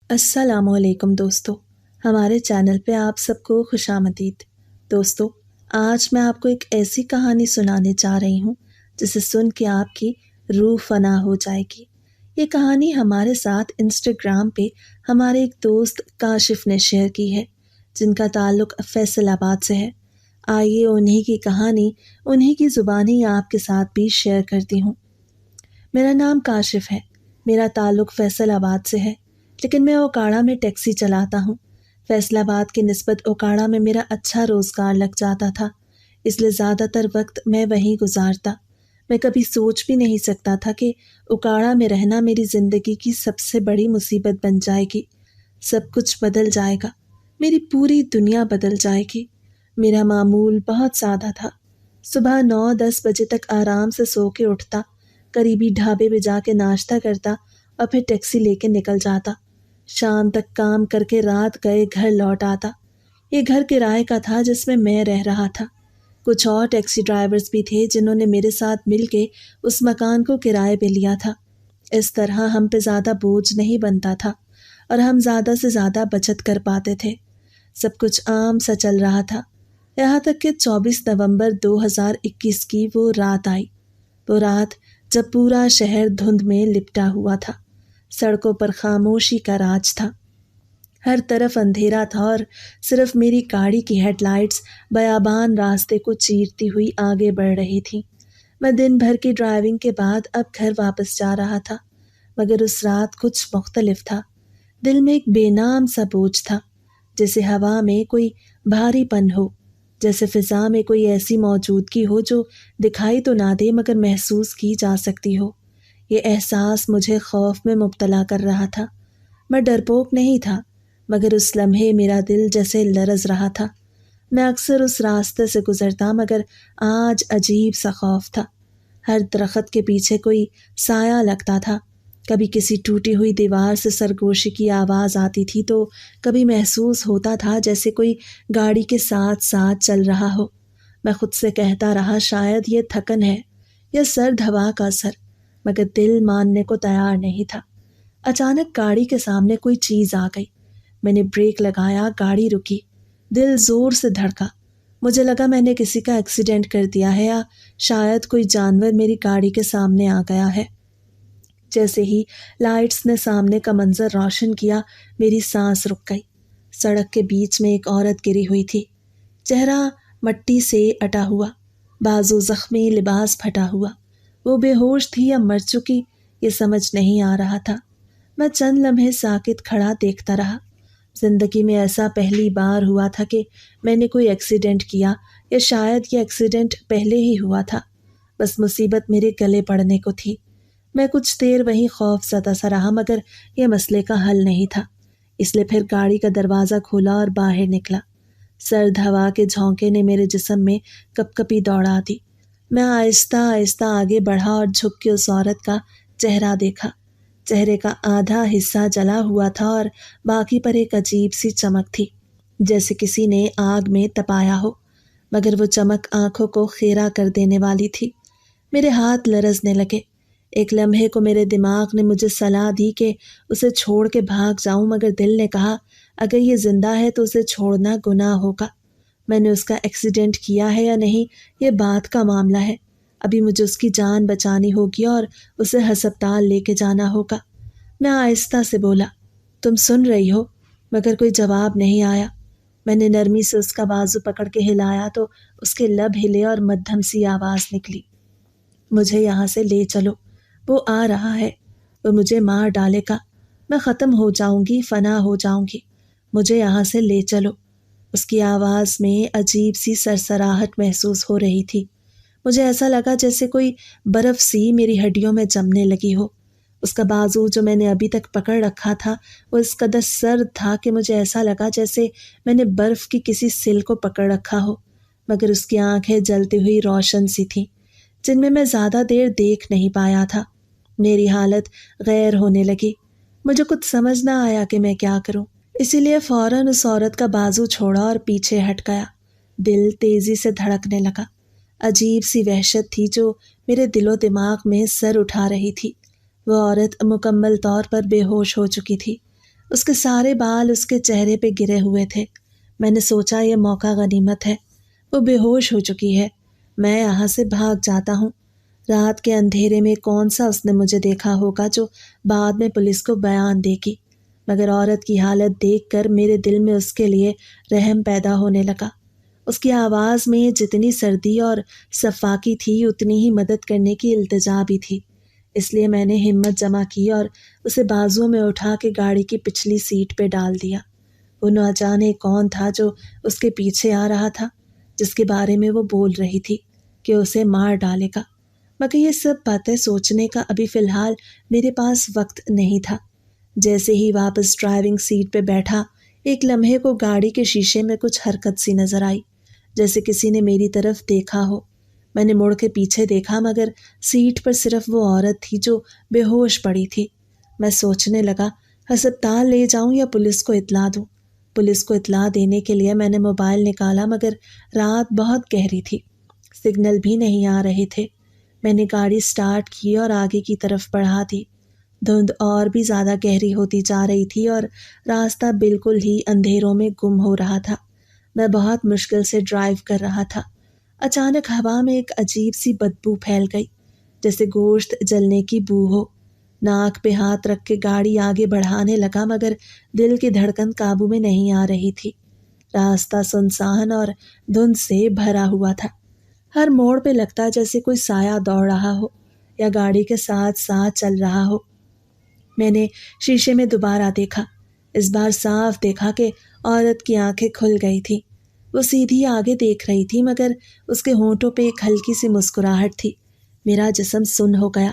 السلام علیکم دوستو، ہمارے چینل پہ آپ سب کو خوش آمدید۔ دوستو، آج میں آپ کو ایک ایسی کہانی سنانے جا رہی ہوں جسے سن کے آپ کی روح فنا ہو جائے گی۔ یہ کہانی ہمارے ساتھ انسٹاگرام پہ ہمارے ایک دوست کاشف نے شیئر کی ہے، جن کا تعلق فیصل آباد سے ہے۔ آئیے انہی کی کہانی انہی کی زبانی آپ کے ساتھ بھی شیئر کرتی ہوں۔ میرا نام کاشف ہے، میرا تعلق فیصل آباد سے ہے، لیکن میں اوکاڑا میں ٹیکسی چلاتا ہوں۔ فیصل آباد کی نسبت اوکاڑا میں میرا اچھا روزگار لگ جاتا تھا، اس لیے زیادہ تر وقت میں وہیں گزارتا۔ میں کبھی سوچ بھی نہیں سکتا تھا کہ اوکاڑا میں رہنا میری زندگی کی سب سے بڑی مصیبت بن جائے گی۔ سب کچھ بدل جائے گا، میری پوری دنیا بدل جائے گی۔ میرا معمول بہت سادہ تھا۔ صبح 9-10 بجے تک آرام سے سو کے اٹھتا، قریبی ڈھابے پہ جا کے ناشتہ کرتا اور پھر ٹیکسی لے کے نکل جاتا۔ شام تک کام کر کے رات گئے گھر لوٹ آتا۔ یہ گھر کرائے کا تھا جس میں رہ رہا تھا۔ کچھ اور ٹیکسی ڈرائیورز بھی تھے جنہوں نے میرے ساتھ مل کے اس مکان کو کرائے پہ لیا تھا۔ اس طرح ہم پہ زیادہ بوجھ نہیں بنتا تھا اور ہم زیادہ سے زیادہ بچت کر پاتے تھے۔ سب کچھ عام سا چل رہا تھا، یہاں تک کہ 24 نومبر 2021 کی وہ رات آئی۔ وہ رات جب پورا شہر دھند میں لپٹا ہوا تھا، سڑکوں پر خاموشی کا راج تھا، ہر طرف اندھیرا تھا اور صرف میری گاڑی کی ہیڈ لائٹس بیابان راستے کو چیرتی ہوئی آگے بڑھ رہی تھیں۔ میں دن بھر کی ڈرائیونگ کے بعد اب گھر واپس جا رہا تھا، مگر اس رات کچھ مختلف تھا۔ دل میں ایک بے نام سا بوجھ تھا، جیسے ہوا میں کوئی بھاری پن ہو، جیسے فضا میں کوئی ایسی موجودگی ہو جو دکھائی تو نہ دے مگر محسوس کی جا سکتی ہو۔ یہ احساس مجھے خوف میں مبتلا کر رہا تھا۔ میں ڈرپوک نہیں تھا، مگر اس لمحے میرا دل جیسے لرز رہا تھا۔ میں اکثر اس راستے سے گزرتا مگر آج عجیب سا خوف تھا۔ ہر درخت کے پیچھے کوئی سایہ لگتا تھا، کبھی کسی ٹوٹی ہوئی دیوار سے سرگوشی کی آواز آتی تھی تو کبھی محسوس ہوتا تھا جیسے کوئی گاڑی کے ساتھ ساتھ چل رہا ہو۔ میں خود سے کہتا رہا شاید یہ تھکن ہے یا سرد ہوا کا اثر، مگر دل ماننے کو تیار نہیں تھا۔ اچانک گاڑی کے سامنے کوئی چیز آ گئی۔ میں نے بریک لگایا، گاڑی رکی، دل زور سے دھڑکا۔ مجھے لگا میں نے کسی کا ایکسیڈنٹ کر دیا ہے یا شاید کوئی جانور میری گاڑی کے سامنے آ گیا ہے۔ جیسے ہی لائٹس نے سامنے کا منظر روشن کیا، میری سانس رک گئی۔ سڑک کے بیچ میں ایک عورت گری ہوئی تھی، چہرہ مٹی سے اٹا ہوا، بازو زخمی، لباس پھٹا ہوا۔ وہ بے ہوش تھی یا مر چکی، یہ سمجھ نہیں آ رہا تھا۔ میں چند لمحے ساکت کھڑا دیکھتا رہا۔ زندگی میں ایسا پہلی بار ہوا تھا کہ میں نے کوئی ایکسیڈنٹ کیا، یا شاید یہ ایکسیڈنٹ پہلے ہی ہوا تھا، بس مصیبت میرے گلے پڑنے کو تھی۔ میں کچھ دیر وہیں خوف زدہ سا رہا مگر یہ مسئلے کا حل نہیں تھا، اس لیے پھر گاڑی کا دروازہ کھولا اور باہر نکلا۔ سرد ہوا کے جھونکے نے میرے جسم میں کپ کپی دوڑا دی۔ میں آہستہ آہستہ آگے بڑھا اور جھک کے اس عورت کا چہرہ دیکھا۔ چہرے کا آدھا حصہ جلا ہوا تھا اور باقی پر ایک عجیب سی چمک تھی، جیسے کسی نے آگ میں تپایا ہو، مگر وہ چمک آنکھوں کو خیرہ کر دینے والی تھی۔ میرے ہاتھ لرزنے لگے۔ ایک لمحے کو میرے دماغ نے مجھے صلاح دی کہ اسے چھوڑ کے بھاگ جاؤں، مگر دل نے کہا اگر یہ زندہ ہے تو اسے چھوڑنا گناہ ہوگا۔ میں نے اس کا ایکسیڈنٹ کیا ہے یا نہیں یہ بات کا معاملہ ہے، ابھی مجھے اس کی جان بچانی ہوگی اور اسے ہسپتال لے کے جانا ہوگا۔ میں آہستہ سے بولا تم سن رہی ہو؟ مگر کوئی جواب نہیں آیا۔ میں نے نرمی سے اس کا بازو پکڑ کے ہلایا تو اس کے لب ہلے اور مدھم سی آواز نکلی، مجھے یہاں سے لے چلو، وہ آ رہا ہے، وہ مجھے مار ڈالے گا، میں ختم ہو جاؤں گی، فنا ہو جاؤں گی، مجھے یہاں سے لے چلو۔ اس کی آواز میں عجیب سی سرسراہٹ محسوس ہو رہی تھی۔ مجھے ایسا لگا جیسے کوئی برف سی میری ہڈیوں میں جمنے لگی ہو۔ اس کا بازو جو میں نے ابھی تک پکڑ رکھا تھا وہ اس قدر سرد تھا کہ مجھے ایسا لگا جیسے میں نے برف کی کسی سل کو پکڑ رکھا ہو، مگر اس کی آنکھیں جلتی ہوئی روشن سی تھیں جن میں زیادہ دیر دیکھ نہیں پایا تھا۔ میری حالت غیر ہونے لگی، مجھے کچھ سمجھ نہ آیا کہ میں کیا کروں، اسی لیے فوراً اس عورت کا بازو چھوڑا اور پیچھے ہٹ گیا۔ دل تیزی سے دھڑکنے لگا، عجیب سی وحشت تھی جو میرے دل و دماغ میں سر اٹھا رہی تھی۔ وہ عورت مکمل طور پر بے ہوش ہو چکی تھی، اس کے سارے بال اس کے چہرے پہ گرے ہوئے تھے۔ میں نے سوچا یہ موقع غنیمت ہے، وہ بے ہوش ہو چکی ہے، میں یہاں سے بھاگ جاتا ہوں۔ رات کے اندھیرے میں کون سا اس نے مجھے دیکھا ہوگا جو بعد میں پولیس کو بیان دے گی، مگر عورت کی حالت دیکھ کر میرے دل میں اس کے لیے رحم پیدا ہونے لگا۔ اس کی آواز میں جتنی سردی اور صفاقی تھی اتنی ہی مدد کرنے کی التجا بھی تھی، اس لیے میں نے ہمت جمع کی اور اسے بازوؤں میں اٹھا کے گاڑی کی پچھلی سیٹ پہ ڈال دیا۔ وہ نہ جانے کون تھا جو اس کے پیچھے آ رہا تھا، جس کے بارے میں وہ بول رہی تھی کہ اسے مار ڈالے گا، مگر یہ سب باتیں سوچنے کا ابھی فی الحال میرے پاس وقت نہیں تھا۔ جیسے ہی واپس ڈرائیونگ سیٹ پہ بیٹھا، ایک لمحے کو گاڑی کے شیشے میں کچھ حرکت سی نظر آئی، جیسے کسی نے میری طرف دیکھا ہو۔ میں نے مڑ کے پیچھے دیکھا مگر سیٹ پر صرف وہ عورت تھی جو بے ہوش پڑی تھی۔ میں سوچنے لگا ہسپتال لے جاؤں یا پولیس کو اطلاع دوں۔ پولیس کو اطلاع دینے کے لیے میں نے موبائل نکالا مگر رات بہت گہری تھی، سگنل بھی نہیں آ رہے تھے۔ میں نے گاڑی سٹارٹ کی اور آگے کی طرف بڑھا دی۔ دھند اور بھی زیادہ گہری ہوتی جا رہی تھی اور راستہ بالکل ہی اندھیروں میں گم ہو رہا تھا۔ میں بہت مشکل سے ڈرائیو کر رہا تھا۔ اچانک ہوا میں ایک عجیب سی بدبو پھیل گئی، جیسے گوشت جلنے کی بو ہو۔ ناک پہ ہاتھ رکھ کے گاڑی آگے بڑھانے لگا مگر دل کی دھڑکن قابو میں نہیں آ رہی تھی۔ راستہ سنسان اور دھند سے بھرا ہوا تھا، ہر موڑ پہ لگتا جیسے کوئی سایہ دوڑ رہا ہو یا گاڑی کے ساتھ ساتھ چل رہا ہو۔ میں نے شیشے میں دوبارہ دیکھا، اس بار صاف دیکھا کہ عورت کی آنکھیں کھل گئی تھی۔ وہ سیدھی آگے دیکھ رہی تھی مگر اس کے ہونٹوں پہ ایک ہلکی سی مسکراہٹ تھی۔ میرا جسم سن ہو گیا،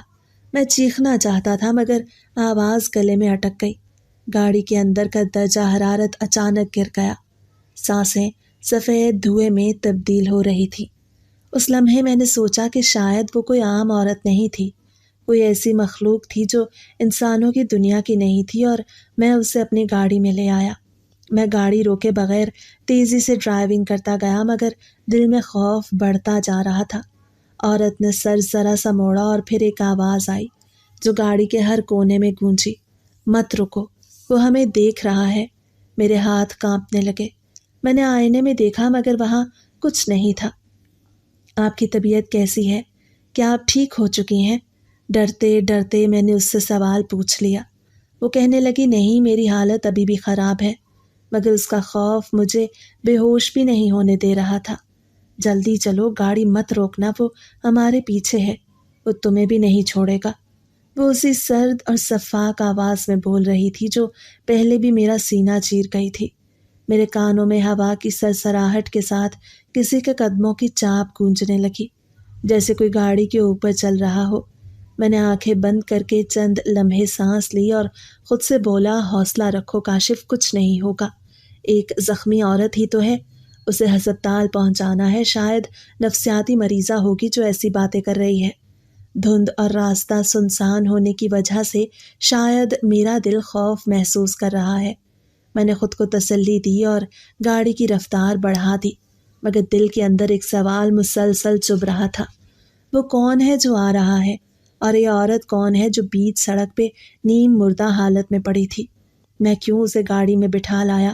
میں چیخنا چاہتا تھا مگر آواز گلے میں اٹک گئی۔ گاڑی کے اندر کا درجہ حرارت اچانک گر گیا، سانسیں سفید دھوئے میں تبدیل ہو رہی تھی۔ اس لمحے میں نے سوچا کہ شاید وہ کوئی عام عورت نہیں تھی، کوئی ایسی مخلوق تھی جو انسانوں کی دنیا کی نہیں تھی، اور میں اسے اپنی گاڑی میں لے آیا۔ میں گاڑی روکے بغیر تیزی سے ڈرائیونگ کرتا گیا مگر دل میں خوف بڑھتا جا رہا تھا۔ عورت نے سر ذرا سا موڑا اور پھر ایک آواز آئی جو گاڑی کے ہر کونے میں گونجی، مت رکو، وہ ہمیں دیکھ رہا ہے۔ میرے ہاتھ کانپنے لگے۔ میں نے آئینے میں دیکھا مگر وہاں کچھ نہیں تھا۔ آپ کی طبیعت کیسی ہے؟ کیا آپ ٹھیک ہو چکی ہیں؟ ڈرتے ڈرتے میں نے اس سے سوال پوچھ لیا۔ وہ کہنے لگی نہیں، میری حالت ابھی بھی خراب ہے، مگر اس کا خوف مجھے بے ہوش بھی نہیں ہونے دے رہا تھا۔ جلدی چلو، گاڑی مت روکنا، وہ ہمارے پیچھے ہے، وہ تمہیں بھی نہیں چھوڑے گا۔ وہ اسی سرد اور شفاف آواز میں بول رہی تھی جو پہلے بھی میرا سینہ چیر گئی تھی۔ میرے کانوں میں ہوا کی سرسراہٹ کے ساتھ کسی کے قدموں کی چاپ گونجنے لگی، جیسے کوئی گاڑی کے اوپر چل رہا ہو۔ میں نے آنکھیں بند کر کے چند لمحے سانس لی اور خود سے بولا حوصلہ رکھو کاشف، کچھ نہیں ہوگا، ایک زخمی عورت ہی تو ہے، اسے ہسپتال پہنچانا ہے، شاید نفسیاتی مریضہ ہوگی جو ایسی باتیں کر رہی ہے۔ دھند اور راستہ سنسان ہونے کی وجہ سے شاید میرا دل خوف محسوس کر رہا ہے۔ میں نے خود کو تسلی دی اور گاڑی کی رفتار بڑھا دی، مگر دل کے اندر ایک سوال مسلسل چبھ رہا تھا، وہ کون ہے جو آ رہا ہے، اور یہ عورت کون ہے جو بیچ سڑک پہ نیم مردہ حالت میں پڑی تھی؟ میں کیوں اسے گاڑی میں بٹھا لایا؟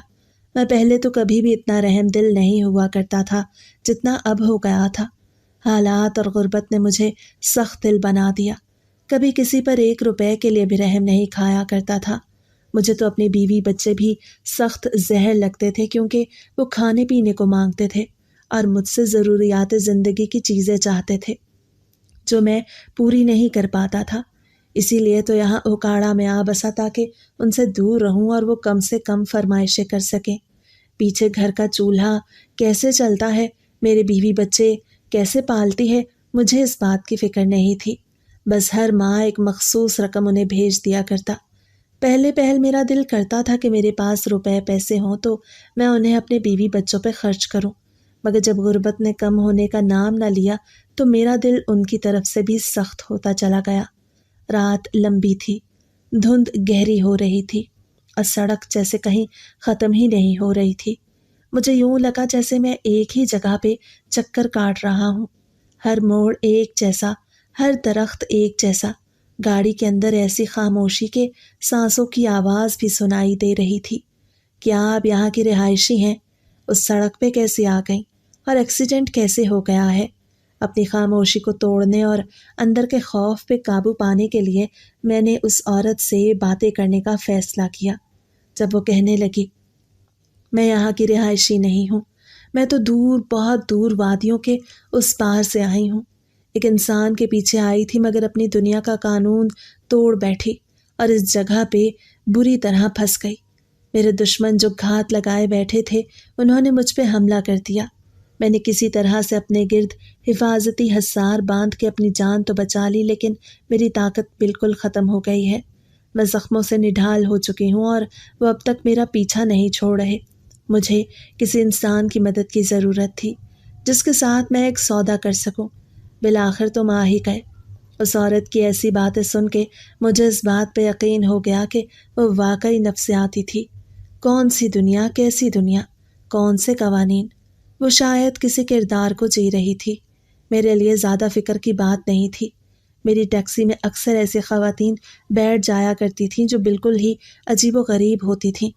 میں پہلے تو کبھی بھی اتنا رحم دل نہیں ہوا کرتا تھا جتنا اب ہو گیا تھا۔ حالات اور غربت نے مجھے سخت دل بنا دیا۔ کبھی کسی پر 1 روپے کے لیے بھی رحم نہیں کھایا کرتا تھا۔ مجھے تو اپنی بیوی بچے بھی سخت زہر لگتے تھے کیونکہ وہ کھانے پینے کو مانگتے تھے اور مجھ سے ضروریات زندگی کی چیزیں چاہتے تھے جو میں پوری نہیں کر پاتا تھا۔ اسی لیے تو یہاں اوکاڑا میں آ بسا تاکہ ان سے دور رہوں اور وہ کم سے کم فرمائشیں کر سکیں۔ پیچھے گھر کا چولہا کیسے چلتا ہے، میرے بیوی بچے کیسے پالتی ہے، مجھے اس بات کی فکر نہیں تھی۔ بس ہر ماہ ایک مخصوص رقم انہیں بھیج دیا کرتا۔ پہل میرا دل کرتا تھا کہ میرے پاس روپے پیسے ہوں تو میں انہیں اپنے بیوی بچوں پہ خرچ کروں، مگر جب غربت نے کم ہونے کا نام نہ لیا تو میرا دل ان کی طرف سے بھی سخت ہوتا چلا گیا۔ رات لمبی تھی، دھند گہری ہو رہی تھی اور سڑک جیسے کہیں ختم ہی نہیں ہو رہی تھی۔ مجھے یوں لگا جیسے میں ایک ہی جگہ پہ چکر کاٹ رہا ہوں، ہر موڑ ایک جیسا، ہر درخت ایک جیسا، گاڑی کے اندر ایسی خاموشی کہ سانسوں کی آواز بھی سنائی دے رہی تھی۔ کیا آپ یہاں کی رہائشی ہیں؟ اس سڑک پہ کیسے آ گئیں؟ اور ایکسیڈنٹ کیسے ہو گیا ہے؟ اپنی خاموشی کو توڑنے اور اندر کے خوف پہ قابو پانے کے لیے میں نے اس عورت سے باتیں کرنے کا فیصلہ کیا۔ جب وہ کہنے لگی، میں یہاں کی رہائشی نہیں ہوں، میں تو دور، بہت دور وادیوں کے اس پار سے آئی ہوں۔ ایک انسان کے پیچھے آئی تھی مگر اپنی دنیا کا قانون توڑ بیٹھی اور اس جگہ پہ بری طرح پھنس گئی۔ میرے دشمن جو گھات لگائے بیٹھے تھے انہوں نے مجھ پہ حملہ کر دیا۔ میں نے کسی طرح سے اپنے گرد حفاظتی حصار باندھ کے اپنی جان تو بچا لی، لیکن میری طاقت بالکل ختم ہو گئی ہے۔ میں زخموں سے نڈھال ہو چکی ہوں اور وہ اب تک میرا پیچھا نہیں چھوڑ رہے۔ مجھے کسی انسان کی مدد کی ضرورت تھی جس کے ساتھ میں ایک سودا کر سکوں۔ بالآخر تم آ ہی گئے۔ اس عورت کی ایسی باتیں سن کے مجھے اس بات پہ یقین ہو گیا کہ وہ واقعی نفسیاتی تھی۔ کون سی دنیا، کیسی دنیا، کون سے قوانین! وہ شاید کسی کردار کو جی رہی تھی۔ میرے لیے زیادہ فکر کی بات نہیں تھی۔ میری ٹیکسی میں اکثر ایسی خواتین بیٹھ جایا کرتی تھیں جو بالکل ہی عجیب و غریب ہوتی تھیں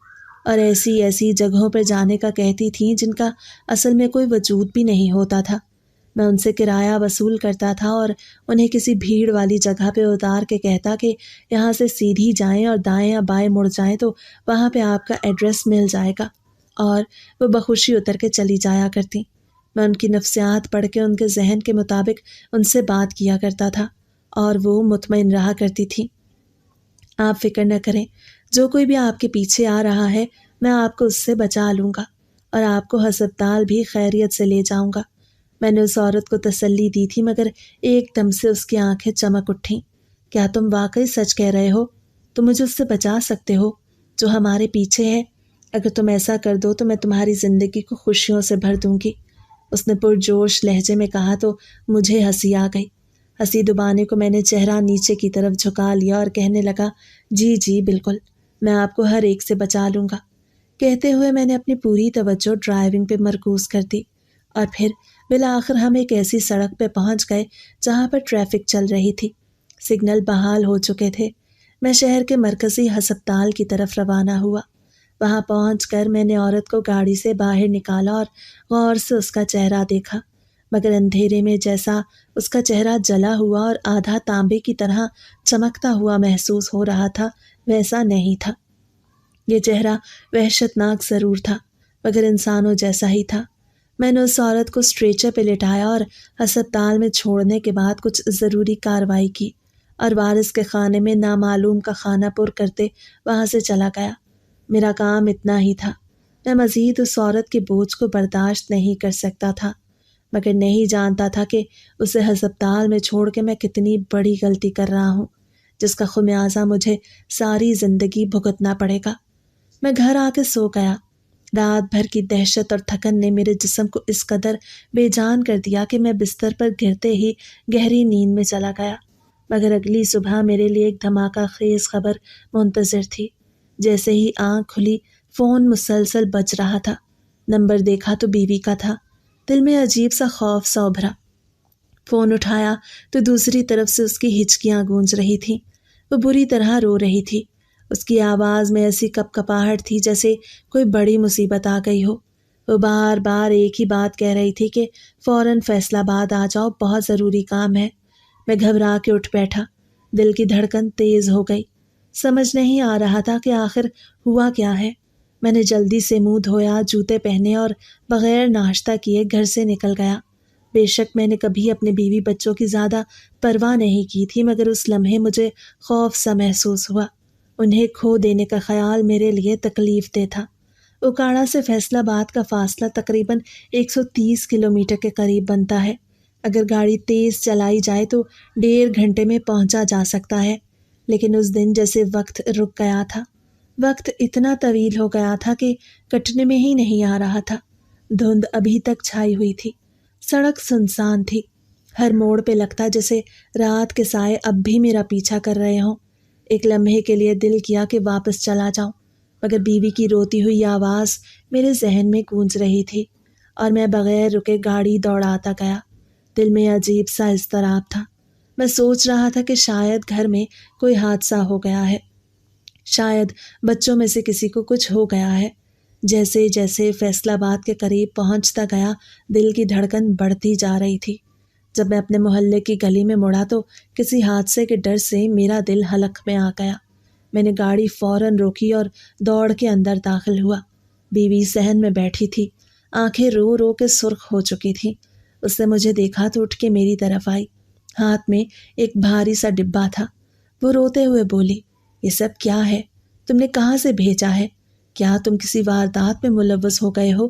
اور ایسی ایسی جگہوں پر جانے کا کہتی تھیں جن کا اصل میں کوئی وجود بھی نہیں ہوتا تھا۔ میں ان سے کرایہ وصول کرتا تھا اور انہیں کسی بھیڑ والی جگہ پہ اتار کے کہتا کہ یہاں سے سیدھی جائیں اور دائیں یا بائیں مڑ جائیں تو وہاں پہ آپ کا ایڈریس مل جائے گا، اور وہ بخوشی اتر کے چلی جایا کرتی۔ میں ان کی نفسیات پڑھ کے ان کے ذہن کے مطابق ان سے بات کیا کرتا تھا اور وہ مطمئن رہا کرتی تھی۔ آپ فکر نہ کریں، جو کوئی بھی آپ کے پیچھے آ رہا ہے میں آپ کو اس سے بچا لوں گا اور آپ کو ہسپتال بھی خیریت سے لے جاؤں گا۔ میں نے اس عورت کو تسلی دی تھی مگر ایک دم سے اس کی آنکھیں چمک اٹھیں۔ کیا تم واقعی سچ کہہ رہے ہو؟ تم مجھے اس سے بچا سکتے ہو جو ہمارے پیچھے ہے؟ اگر تم ایسا کر دو تو میں تمہاری زندگی کو خوشیوں سے بھر دوں گی۔ اس نے پرجوش لہجے میں کہا تو مجھے ہنسی آ گئی۔ ہنسی دبانے کو میں نے چہرہ نیچے کی طرف جھکا لیا اور کہنے لگا، جی جی بالکل، میں آپ کو ہر ایک سے بچا لوں گا۔ کہتے ہوئے میں نے اپنی پوری توجہ ڈرائیونگ پہ مرکوز کر دی اور پھر بالآخر ہم ایک ایسی سڑک پہ پہنچ گئے جہاں پر ٹریفک چل رہی تھی۔ سگنل بحال ہو چکے تھے۔ میں شہر کے مرکزی ہسپتال کی طرف روانہ ہوا۔ وہاں پہنچ کر میں نے عورت کو گاڑی سے باہر نکالا اور غور سے اس کا چہرہ دیکھا، مگر اندھیرے میں جیسا اس کا چہرہ جلا ہوا اور آدھا تانبے کی طرح چمکتا ہوا محسوس ہو رہا تھا ویسا نہیں تھا۔ یہ چہرہ وحشتناک ضرور تھا مگر انسانوں جیسا ہی تھا۔ میں نے اس عورت کو اسٹریچر پہ لٹایا اور ہسپتال میں چھوڑنے کے بعد کچھ ضروری کارروائی کی اور وارث کے خانے میں نامعلوم کا خانہ پر کرتے وہاں سے چلا گیا۔ میرا کام اتنا ہی تھا۔ میں مزید اس عورت کے بوجھ کو برداشت نہیں کر سکتا تھا مگر نہیں جانتا تھا کہ اسے ہسپتال میں چھوڑ کے میں کتنی بڑی غلطی کر رہا ہوں جس کا خمیازہ مجھے ساری زندگی بھگتنا پڑے گا۔ میں گھر آ کے سو گیا۔ رات بھر کی دہشت اور تھکن نے میرے جسم کو اس قدر بے جان کر دیا کہ میں بستر پر گرتے ہی گہری نیند میں چلا گیا، مگر اگلی صبح میرے لیے ایک دھماکہ خیز خبر منتظر تھی۔ جیسے ہی آنکھ کھلی فون مسلسل بج رہا تھا۔ نمبر دیکھا تو بیوی کا تھا۔ دل میں عجیب سا خوف سا ابھرا۔ فون اٹھایا تو دوسری طرف سے اس کی ہچکیاں گونج رہی تھیں۔ وہ بری طرح رو رہی تھی۔ اس کی آواز میں ایسی کپ کپاہٹ تھی جیسے کوئی بڑی مصیبت آ گئی ہو۔ وہ بار بار ایک ہی بات کہہ رہی تھی کہ فوراً فیصل آباد آ جاؤ، بہت ضروری کام ہے۔ میں گھبرا کے اٹھ بیٹھا۔ دل کی دھڑکن تیز ہو گئی۔ سمجھ نہیں آ رہا تھا کہ آخر ہوا کیا ہے۔ میں نے جلدی سے منہ دھویا، جوتے پہنے اور بغیر ناشتہ کیے گھر سے نکل گیا۔ بے شک میں نے کبھی اپنے بیوی بچوں کی زیادہ پرواہ نہیں کی تھی مگر اس لمحے مجھے خوف سا محسوس ہوا۔ انہیں کھو دینے کا خیال میرے لیے تکلیف دہ تھا۔ اکاڑا سے فیصل آباد کا فاصلہ تقریباً 130 کلومیٹر کے قریب بنتا ہے۔ اگر گاڑی تیز چلائی جائے تو 1.5 گھنٹے میں پہنچا جا سکتا ہے، لیکن اس دن جیسے وقت رک گیا تھا۔ وقت اتنا طویل ہو گیا تھا کہ کٹنے میں ہی نہیں آ رہا تھا۔ دھند ابھی تک چھائی ہوئی تھی۔ سڑک سنسان تھی۔ ہر موڑ پہ لگتا جیسے رات کے سائے اب بھی میرا پیچھا کر رہے ہوں۔ ایک لمحے کے لیے دل کیا کہ واپس چلا جاؤں، مگر بیوی کی روتی ہوئی آواز میرے ذہن میں گونج رہی تھی اور میں بغیر رکے گاڑی دوڑاتا گیا۔ دل میں عجیب سا اضطراب تھا۔ میں سوچ رہا تھا کہ شاید گھر میں کوئی حادثہ ہو گیا ہے، شاید بچوں میں سے کسی کو کچھ ہو گیا ہے۔ جیسے جیسے فیصل آباد کے قریب پہنچتا گیا، دل کی دھڑکن بڑھتی جا رہی تھی۔ جب میں اپنے محلے کی گلی میں مڑا تو کسی حادثے کے ڈر سے میرا دل حلق میں آ گیا۔ میں نے گاڑی فوراً روکی اور دوڑ کے اندر داخل ہوا۔ بیوی صحن میں بیٹھی تھی، آنکھیں رو رو کے سرخ ہو چکی تھیں۔ اس نے مجھے دیکھا تو اٹھ کے میری طرف آئی، ہاتھ میں ایک بھاری سا ڈبہ تھا۔ وہ روتے ہوئے بولی، یہ سب کیا ہے؟ تم نے کہاں سے بھیجا ہے؟ کیا تم کسی واردات میں ملوث ہو گئے ہو؟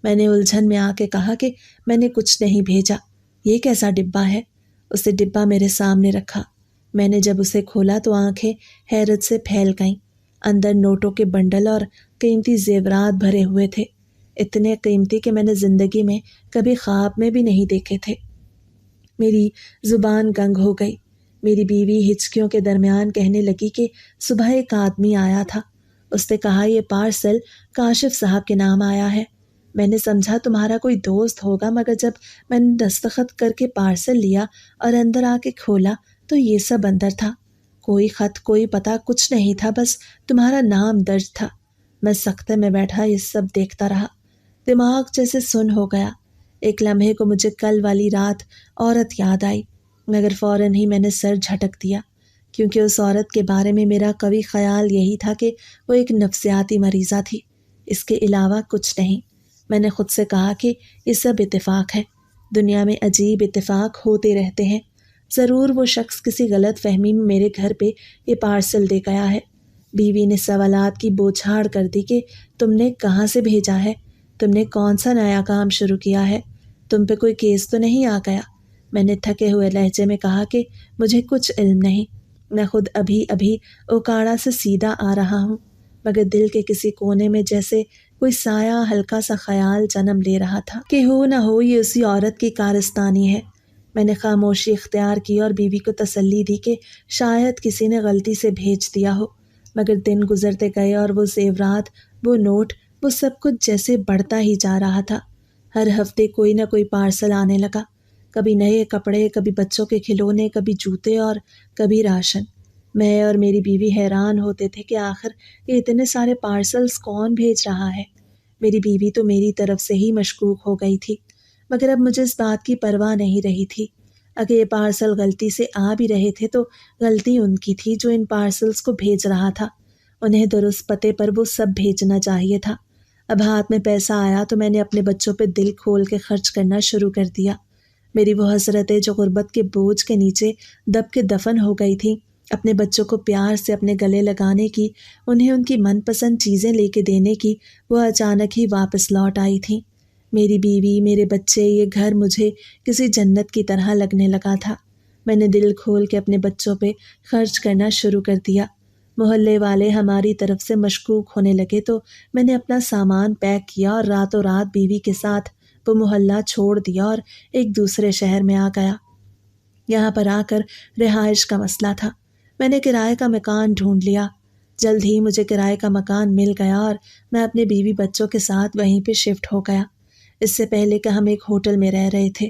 میں نے الجھن میں آ کے کہا کہ میں نے کچھ نہیں بھیجا۔ یہ کیسا ڈبہ ہے؟ اس نے ڈبہ میرے سامنے رکھا۔ میں نے جب اسے کھولا تو آنکھیں حیرت سے پھیل گئیں۔ اندر نوٹوں کے بنڈل اور قیمتی زیورات بھرے ہوئے تھے، اتنے قیمتی کہ میں نے زندگی میں کبھی خواب میں بھی نہیں دیکھے تھے۔ میری زبان گنگ ہو گئی۔ میری بیوی ہچکیوں کے درمیان کہنے لگی کہ صبح ایک آدمی آیا تھا، اس نے کہا یہ پارسل کاشف صاحب کے نام آیا ہے۔ میں نے سمجھا تمہارا کوئی دوست ہوگا، مگر جب میں نے دستخط کر کے پارسل لیا اور اندر آ کے کھولا تو یہ سب اندر تھا۔ کوئی خط، کوئی پتہ، کچھ نہیں تھا، بس تمہارا نام درج تھا۔ میں سکتے میں بیٹھا یہ سب دیکھتا رہا، دماغ جیسے سن ہو گیا۔ ایک لمحے کو مجھے کل والی رات عورت یاد آئی، مگر فوراً ہی میں نے سر جھٹک دیا، کیونکہ اس عورت کے بارے میں میرا قوی خیال یہی تھا کہ وہ ایک نفسیاتی مریضہ تھی، اس کے علاوہ کچھ نہیں۔ میں نے خود سے کہا کہ یہ سب اتفاق ہے، دنیا میں عجیب اتفاق ہوتے رہتے ہیں، ضرور وہ شخص کسی غلط فہمی میں میرے گھر پہ یہ پارسل دے گیا ہے۔ بیوی نے سوالات کی بوچھاڑ کر دی کہ تم نے کہاں سے بھیجا ہے؟ تم نے کون سا نیا کام شروع کیا ہے؟ تم پہ کوئی کیس تو نہیں آ گیا؟ میں نے تھکے ہوئے لہجے میں کہا کہ مجھے کچھ علم نہیں، میں خود ابھی اوکاڑا سے سیدھا آ رہا ہوں، مگر دل کے کسی کونے میں جیسے کوئی سایہ ہلکا سا خیال جنم لے رہا تھا کہ ہو نہ ہو یہ اسی عورت کی کارستانی ہے۔ میں نے خاموشی اختیار کی اور بیوی کو تسلی دی کہ شاید کسی نے غلطی سے بھیج دیا ہو، مگر دن گزرتے گئے اور وہ زیورات، وہ نوٹ، وہ سب کچھ جیسے بڑھتا ہی جا رہا تھا۔ ہر ہفتے کوئی نہ کوئی پارسل آنے لگا، کبھی نئے کپڑے، کبھی بچوں کے کھلونے، کبھی جوتے اور کبھی راشن۔ میں اور میری بیوی حیران ہوتے تھے کہ آخر یہ اتنے سارے پارسلز کون بھیج رہا ہے۔ میری بیوی تو میری طرف سے ہی مشکوک ہو گئی تھی، مگر اب مجھے اس بات کی پرواہ نہیں رہی تھی۔ اگر یہ پارسل غلطی سے آ بھی رہے تھے تو غلطی ان کی تھی جو ان پارسلز کو بھیج رہا تھا، انہیں درست پتے پر وہ سب بھیجنا چاہیے تھا۔ اب ہاتھ میں پیسہ آیا تو میں نے اپنے بچوں پہ دل کھول کے خرچ کرنا شروع کر دیا۔ میری وہ حسرتیں جو غربت کے بوجھ کے نیچے دب کے دفن ہو گئی تھیں، اپنے بچوں کو پیار سے اپنے گلے لگانے کی، انہیں ان کی من پسند چیزیں لے کے دینے کی، وہ اچانک ہی واپس لوٹ آئی تھیں۔ میری بیوی، میرے بچے، یہ گھر مجھے کسی جنت کی طرح لگنے لگا تھا۔ میں نے دل کھول کے اپنے بچوں پہ خرچ کرنا شروع کر دیا۔ محلے والے ہماری طرف سے مشکوک ہونے لگے تو میں نے اپنا سامان پیک کیا اور راتوں رات بیوی کے ساتھ وہ محلہ چھوڑ دیا اور ایک دوسرے شہر میں آ گیا۔ یہاں پر آ کر رہائش کا مسئلہ تھا۔ میں نے کرائے کا مکان ڈھونڈ لیا۔ جلد ہی مجھے کرائے کا مکان مل گیا اور میں اپنے بیوی بچوں کے ساتھ وہیں پہ شفٹ ہو گیا۔ اس سے پہلے کہ ہم ایک ہوٹل میں رہ رہے تھے،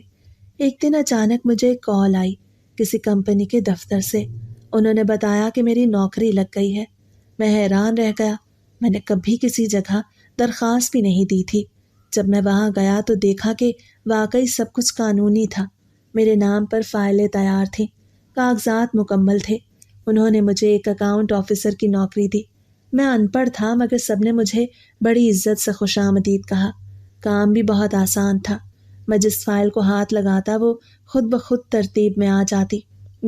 ایک دن اچانک مجھے ایک کال آئی کسی کمپنی کے دفتر سے۔ انہوں نے بتایا کہ میری نوکری لگ گئی ہے۔ میں حیران رہ گیا، میں نے کبھی کسی جگہ درخواست بھی نہیں دی تھی۔ جب میں وہاں گیا تو دیکھا کہ واقعی سب کچھ قانونی تھا، میرے نام پر فائلیں تیار تھیں، کاغذات مکمل تھے۔ انہوں نے مجھے ایک اکاؤنٹ آفیسر کی نوکری دی۔ میں ان پڑھ تھا مگر سب نے مجھے بڑی عزت سے خوش آمدید کہا۔ کام بھی بہت آسان تھا، میں جس فائل کو ہاتھ لگاتا وہ خود بخود ترتیب میں آ جاتی،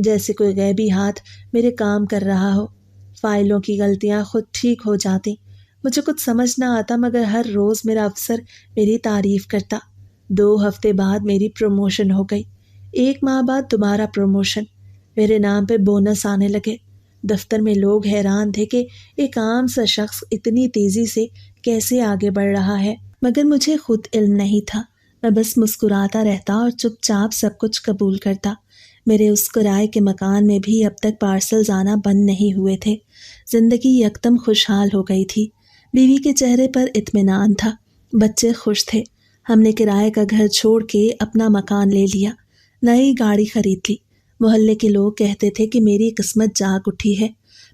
جیسے کوئی غیبی ہاتھ میرے کام کر رہا ہو۔ فائلوں کی غلطیاں خود ٹھیک ہو جاتی، مجھے کچھ سمجھ نہ آتا مگر ہر روز میرا افسر میری تعریف کرتا۔ 2 ہفتے بعد میری پروموشن ہو گئی، 1 ماہ بعد دوبارہ پروموشن، میرے نام پہ بونس آنے لگے۔ دفتر میں لوگ حیران تھے کہ ایک عام سا شخص اتنی تیزی سے کیسے آگے بڑھ رہا ہے، مگر مجھے خود علم نہیں تھا۔ میں بس مسکراتا رہتا اور چپ چاپ سب کچھ قبول کرتا۔ میرے اس کرائے کے مکان میں بھی اب تک پارسلز آنا بند نہیں ہوئے تھے۔ زندگی یکدم خوشحال ہو گئی تھی، بیوی کے چہرے پر اطمینان تھا، بچے خوش تھے۔ ہم نے کرائے کا گھر چھوڑ کے اپنا مکان لے لیا، نئی گاڑی خرید لی، محلے کے لوگ کہتے تھے کہ میری قسمت جاگ اٹھی ہے۔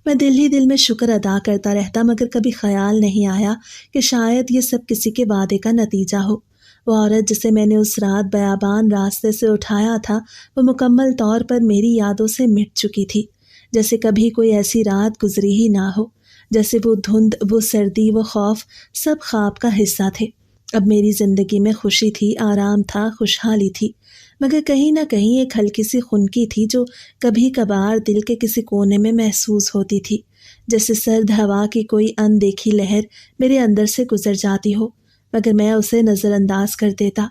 میں دل ہی دل میں شکر ادا کرتا رہتا، مگر کبھی خیال نہیں آیا کہ شاید یہ سب کسی کے وعدے کا نتیجہ ہو۔ وہ عورت جسے میں نے اس رات بیابان راستے سے اٹھایا تھا، وہ مکمل طور پر میری یادوں سے مٹ چکی تھی، جیسے کبھی کوئی ایسی رات گزری ہی نہ ہو، جیسے وہ دھند، وہ سردی، وہ خوف سب خواب کا حصہ تھے۔ اب میری زندگی میں خوشی تھی، آرام تھا، خوشحالی تھی، مگر کہیں نہ کہیں ایک ہلکی سی خنکی تھی جو کبھی کبھار دل کے کسی کونے میں محسوس ہوتی تھی، جیسے سرد ہوا کی کوئی اندیکھی لہر میرے اندر سے گزر جاتی ہو، مگر میں اسے نظر انداز کر دیتا۔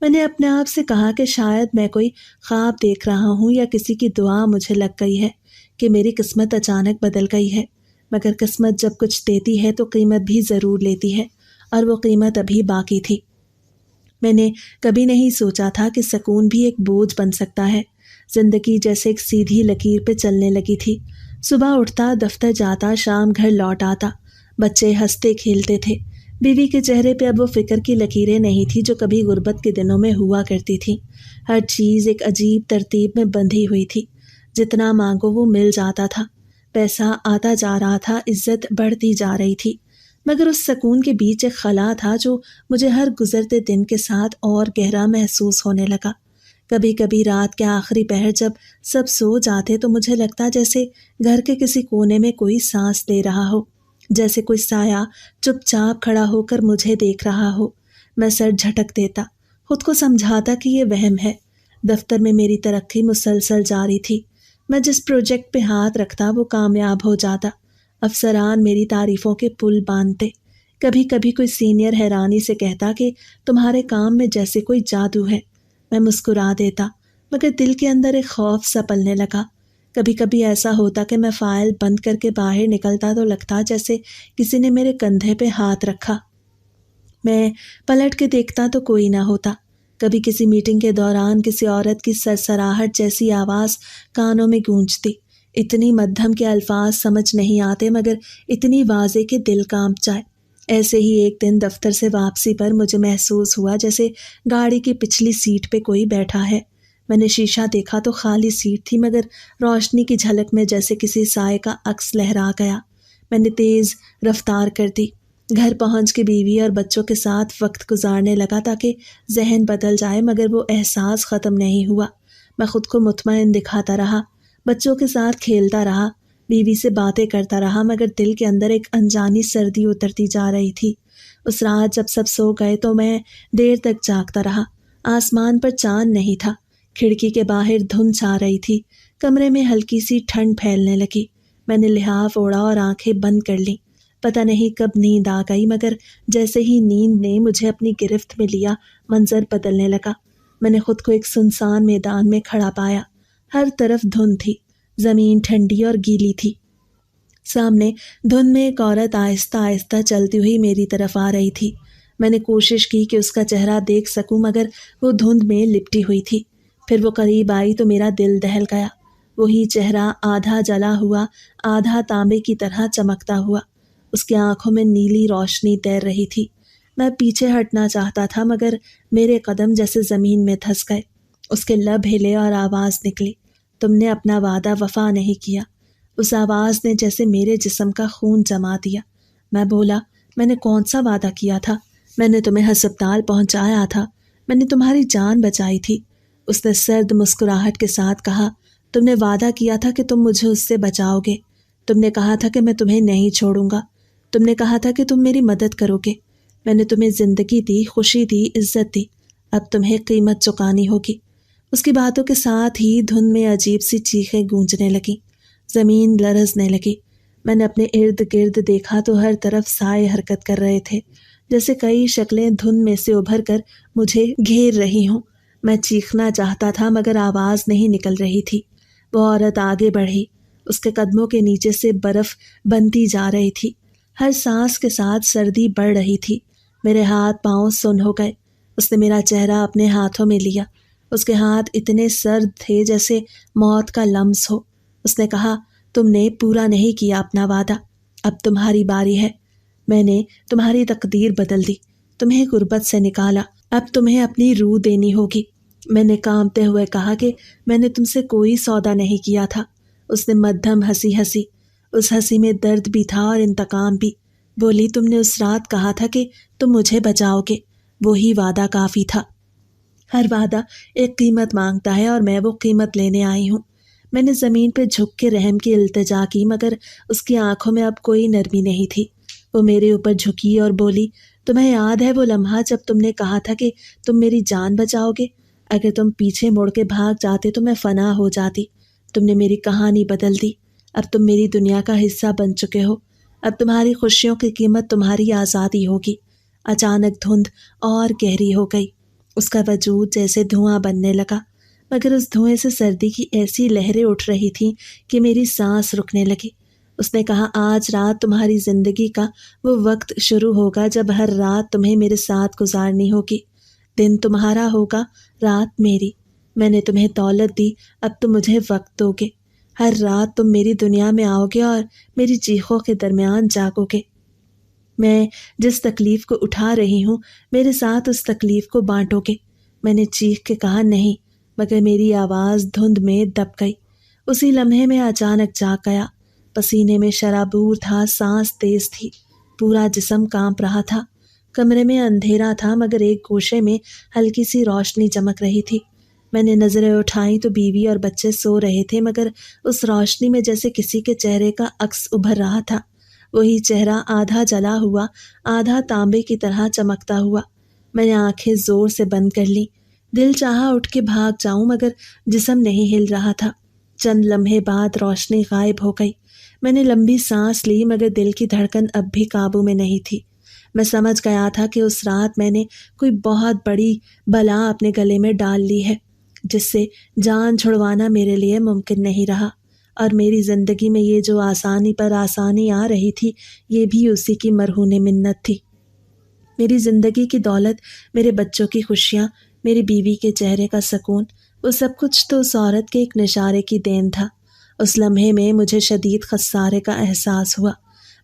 میں نے اپنے آپ سے کہا کہ شاید میں کوئی خواب دیکھ رہا ہوں یا کسی کی دعا مجھے لگ گئی ہے کہ میری قسمت اچانک بدل گئی ہے، مگر قسمت جب کچھ دیتی ہے تو قیمت بھی ضرور لیتی ہے، اور وہ قیمت ابھی باقی تھی۔ میں نے کبھی نہیں سوچا تھا کہ سکون بھی ایک بوجھ بن سکتا ہے۔ زندگی جیسے ایک سیدھی لکیر پہ چلنے لگی تھی۔ صبح اٹھتا، دفتر جاتا، شام گھر لوٹ آتا، بچے ہنستے کھیلتے تھے، بیوی کے چہرے پہ اب وہ فکر کی لکیریں نہیں تھی جو کبھی غربت کے دنوں میں ہوا کرتی تھی۔ ہر چیز ایک عجیب ترتیب میں بندھی ہوئی تھی، جتنا مانگو وہ مل جاتا تھا، پیسہ آتا جا رہا تھا، عزت بڑھتی جا رہی تھی، مگر اس سکون کے بیچ ایک خلا تھا جو مجھے ہر گزرتے دن کے ساتھ اور گہرا محسوس ہونے لگا۔ کبھی کبھی رات کے آخری پہر جب سب سو جاتے تو مجھے لگتا جیسے گھر کے کسی کونے میں کوئی سانس لے رہا ہو، جیسے کوئی سایہ چپ چاپ کھڑا ہو کر مجھے دیکھ رہا ہو۔ میں سر جھٹک دیتا، خود کو سمجھاتا کہ یہ وہم ہے۔ دفتر میں میری ترقی مسلسل جاری تھی، میں جس پروجیکٹ پہ ہاتھ رکھتا وہ کامیاب ہو جاتا، افسران میری تعریفوں کے پل باندھتے، کبھی کبھی کوئی سینئر حیرانی سے کہتا کہ تمہارے کام میں جیسے کوئی جادو ہے۔ میں مسکرا دیتا، مگر دل کے اندر ایک خوف سا پلنے لگا۔ کبھی کبھی ایسا ہوتا کہ میں فائل بند کر کے باہر نکلتا تو لگتا جیسے کسی نے میرے کندھے پہ ہاتھ رکھا۔ میں پلٹ کے دیکھتا تو کوئی نہ ہوتا۔ کبھی کسی میٹنگ کے دوران کسی عورت کی سرسراہٹ جیسی آواز کانوں میں گونجتی، اتنی مدھم کے الفاظ سمجھ نہیں آتے مگر اتنی واضح کہ دل کانپ جائے۔ ایسے ہی ایک دن دفتر سے واپسی پر مجھے محسوس ہوا جیسے گاڑی کی پچھلی سیٹ پہ کوئی بیٹھا ہے۔ میں نے شیشہ دیکھا تو خالی سیٹ تھی، مگر روشنی کی جھلک میں جیسے کسی سائے کا عکس لہرا گیا۔ میں نے تیز رفتار کر دی، گھر پہنچ کے بیوی اور بچوں کے ساتھ وقت گزارنے لگا تاکہ ذہن بدل جائے، مگر وہ احساس ختم نہیں ہوا۔ میں خود کو مطمئن دکھاتا رہا، بچوں کے ساتھ کھیلتا رہا، بیوی سے باتیں کرتا رہا، مگر دل کے اندر ایک انجانی سردی اترتی جا رہی تھی۔ اس رات جب سب سو گئے تو میں دیر تک جاگتا رہا۔ آسمان پر چاند نہیں تھا، کھڑکی کے باہر دھند چھا رہی تھی، کمرے میں ہلکی سی ٹھنڈ پھیلنے لگی۔ میں نے لحاف اوڑھا اور آنکھیں بند کر لیں۔ پتہ نہیں کب نیند آ گئی، مگر جیسے ہی نیند نے مجھے اپنی گرفت میں لیا، منظر بدلنے لگا۔ میں نے خود کو ایک سنسان میدان میں کھڑا پایا، ہر طرف دھند تھی، زمین ٹھنڈی اور گیلی تھی۔ سامنے دھند میں ایک عورت آہستہ آہستہ چلتی ہوئی میری طرف آ رہی تھی۔ میں نے کوشش کی کہ اس کا چہرہ دیکھ سکوں، مگر وہ دھند میں لپٹی ہوئی تھی۔ پھر وہ قریب آئی تو میرا دل دہل گیا۔ وہی چہرہ، آدھا جلا ہوا، آدھا تانبے کی طرح چمکتا ہوا۔ اس کی آنکھوں میں نیلی روشنی تیر رہی تھی۔ میں پیچھے ہٹنا چاہتا تھا، مگر میرے قدم جیسے زمین میں دھس گئے۔ اس کے لب ہلے اور آواز نکلی، تم نے اپنا وعدہ وفا نہیں کیا۔ اس آواز نے جیسے میرے جسم کا خون جما دیا۔ میں بولا، میں نے کون سا وعدہ کیا تھا؟ میں نے تمہیں ہسپتال پہنچایا تھا، میں نے تمہاری جان بچائی تھی۔ اس نے سرد مسکراہٹ کے ساتھ کہا، تم نے وعدہ کیا تھا کہ تم مجھے اس سے بچاؤ گے، تم نے کہا تھا کہ میں تمہیں نہیں چھوڑوں گا، تم نے کہا تھا کہ تم میری مدد کرو گے۔ میں نے تمہیں زندگی دی، خوشی دی، عزت دی، اب تمہیں قیمت چکانی ہوگی۔ اس کی باتوں کے ساتھ ہی دھند میں عجیب سی چیخیں گونجنے لگیں، زمین لرزنے لگی۔ میں نے اپنے ارد گرد دیکھا تو ہر طرف سائے حرکت کر رہے تھے، جیسے کئی شکلیں دھند میں سے ابھر کر مجھے گھیر رہی ہوں۔ میں چیخنا چاہتا تھا مگر آواز نہیں نکل رہی تھی۔ وہ عورت آگے بڑھی، اس کے قدموں کے نیچے سے برف بنتی جا رہی تھی، ہر سانس کے ساتھ سردی بڑھ رہی تھی۔ میرے ہاتھ پاؤں سن ہو گئے۔ اس نے میرا چہرہ اپنے ہاتھوں میں لیا، اس کے ہاتھ اتنے سرد تھے جیسے موت کا لمس ہو۔ اس نے کہا، تم نے پورا نہیں کیا اپنا وعدہ، اب تمہاری باری ہے۔ میں نے تمہاری تقدیر بدل دی، تمہیں غربت سے نکالا، اب تمہیں اپنی روح دینی ہوگی۔ میں نے کانپتے ہوئے کہا کہ میں نے تم سے کوئی سودا نہیں کیا تھا۔ اس نے مدھم ہنسی ہنسی، اس ہنسی میں درد بھی تھا اور انتقام بھی۔ بولی، تم نے اس رات کہا تھا کہ تم مجھے بچاؤ گے، وہی وعدہ کافی تھا۔ ہر وعدہ ایک قیمت مانگتا ہے اور میں وہ قیمت لینے آئی ہوں۔ میں نے زمین پہ جھک کے رحم کی التجا کی، مگر اس کی آنکھوں میں اب کوئی نرمی نہیں تھی۔ وہ میرے اوپر جھکی اور بولی، تمہیں یاد ہے وہ لمحہ جب تم نے کہا تھا کہ تم میری جان بچاؤ گے؟ اگر تم پیچھے مڑ کے بھاگ جاتے تو میں فنا ہو جاتی۔ تم نے میری کہانی بدل دی۔ اب تم میری دنیا کا حصہ بن چکے ہو۔ اب تمہاری خوشیوں کی قیمت تمہاری آزادی ہوگی۔ اچانک دھند اور گہری ہو گئی۔ اس کا وجود جیسے دھواں بننے لگا، مگر اس دھوئیں سے سردی کی ایسی لہریں اٹھ رہی تھیں کہ میری سانس رکنے لگی۔ اس نے کہا، آج رات تمہاری زندگی کا وہ وقت شروع ہوگا جب ہر رات تمہیں میرے ساتھ گزارنی ہوگی۔ دن تمہارا ہوگا، رات میری۔ میں نے تمہیں دولت دی، اب تم مجھے وقت دو گے۔ ہر رات تم میری دنیا میں آؤ گے اور میری چیخوں کے درمیان جاگو گے۔ میں جس تکلیف کو اٹھا رہی ہوں، میرے ساتھ اس تکلیف کو بانٹو گے۔ میں نے چیخ کے کہا، نہیں، مگر میری آواز دھند میں دب گئی۔ اسی لمحے میں اچانک جاگ گیا۔ پسینے میں شرابور تھا، سانس تیز تھی، پورا جسم کانپ رہا تھا۔ کمرے میں اندھیرا تھا، مگر ایک گوشے میں ہلکی سی روشنی چمک رہی تھی۔ میں نے نظریں اٹھائیں تو بیوی اور بچے سو رہے تھے، مگر اس روشنی میں جیسے کسی کے چہرے کا عکس ابھر رہا تھا۔ وہی چہرہ آدھا جلا ہوا، آدھا تانبے کی طرح چمکتا ہوا۔ میں نے آنکھیں زور سے بند کر لیں۔ دل چاہا اٹھ کے بھاگ جاؤں، مگر جسم نہیں ہل رہا تھا۔ چند لمحے بعد روشنی غائب ہو گئی۔ میں نے لمبی سانس لی، مگر دل کی دھڑکن اب بھی قابو میں نہیں تھی۔ میں سمجھ گیا تھا کہ اس رات میں نے کوئی بہت بڑی بلا اپنے گلے میں ڈال لی ہے، جس سے جان چھڑوانا میرے لیے ممکن نہیں رہا۔ اور میری زندگی میں یہ جو آسانی پر آسانی آ رہی تھی، یہ بھی اسی کی مرہون منت تھی۔ میری زندگی کی دولت، میرے بچوں کی خوشیاں، میری بیوی کے چہرے کا سکون، وہ سب کچھ تو اس عورت کے ایک نشارے کی دین تھا۔ اس لمحے میں مجھے شدید خسارے کا احساس ہوا۔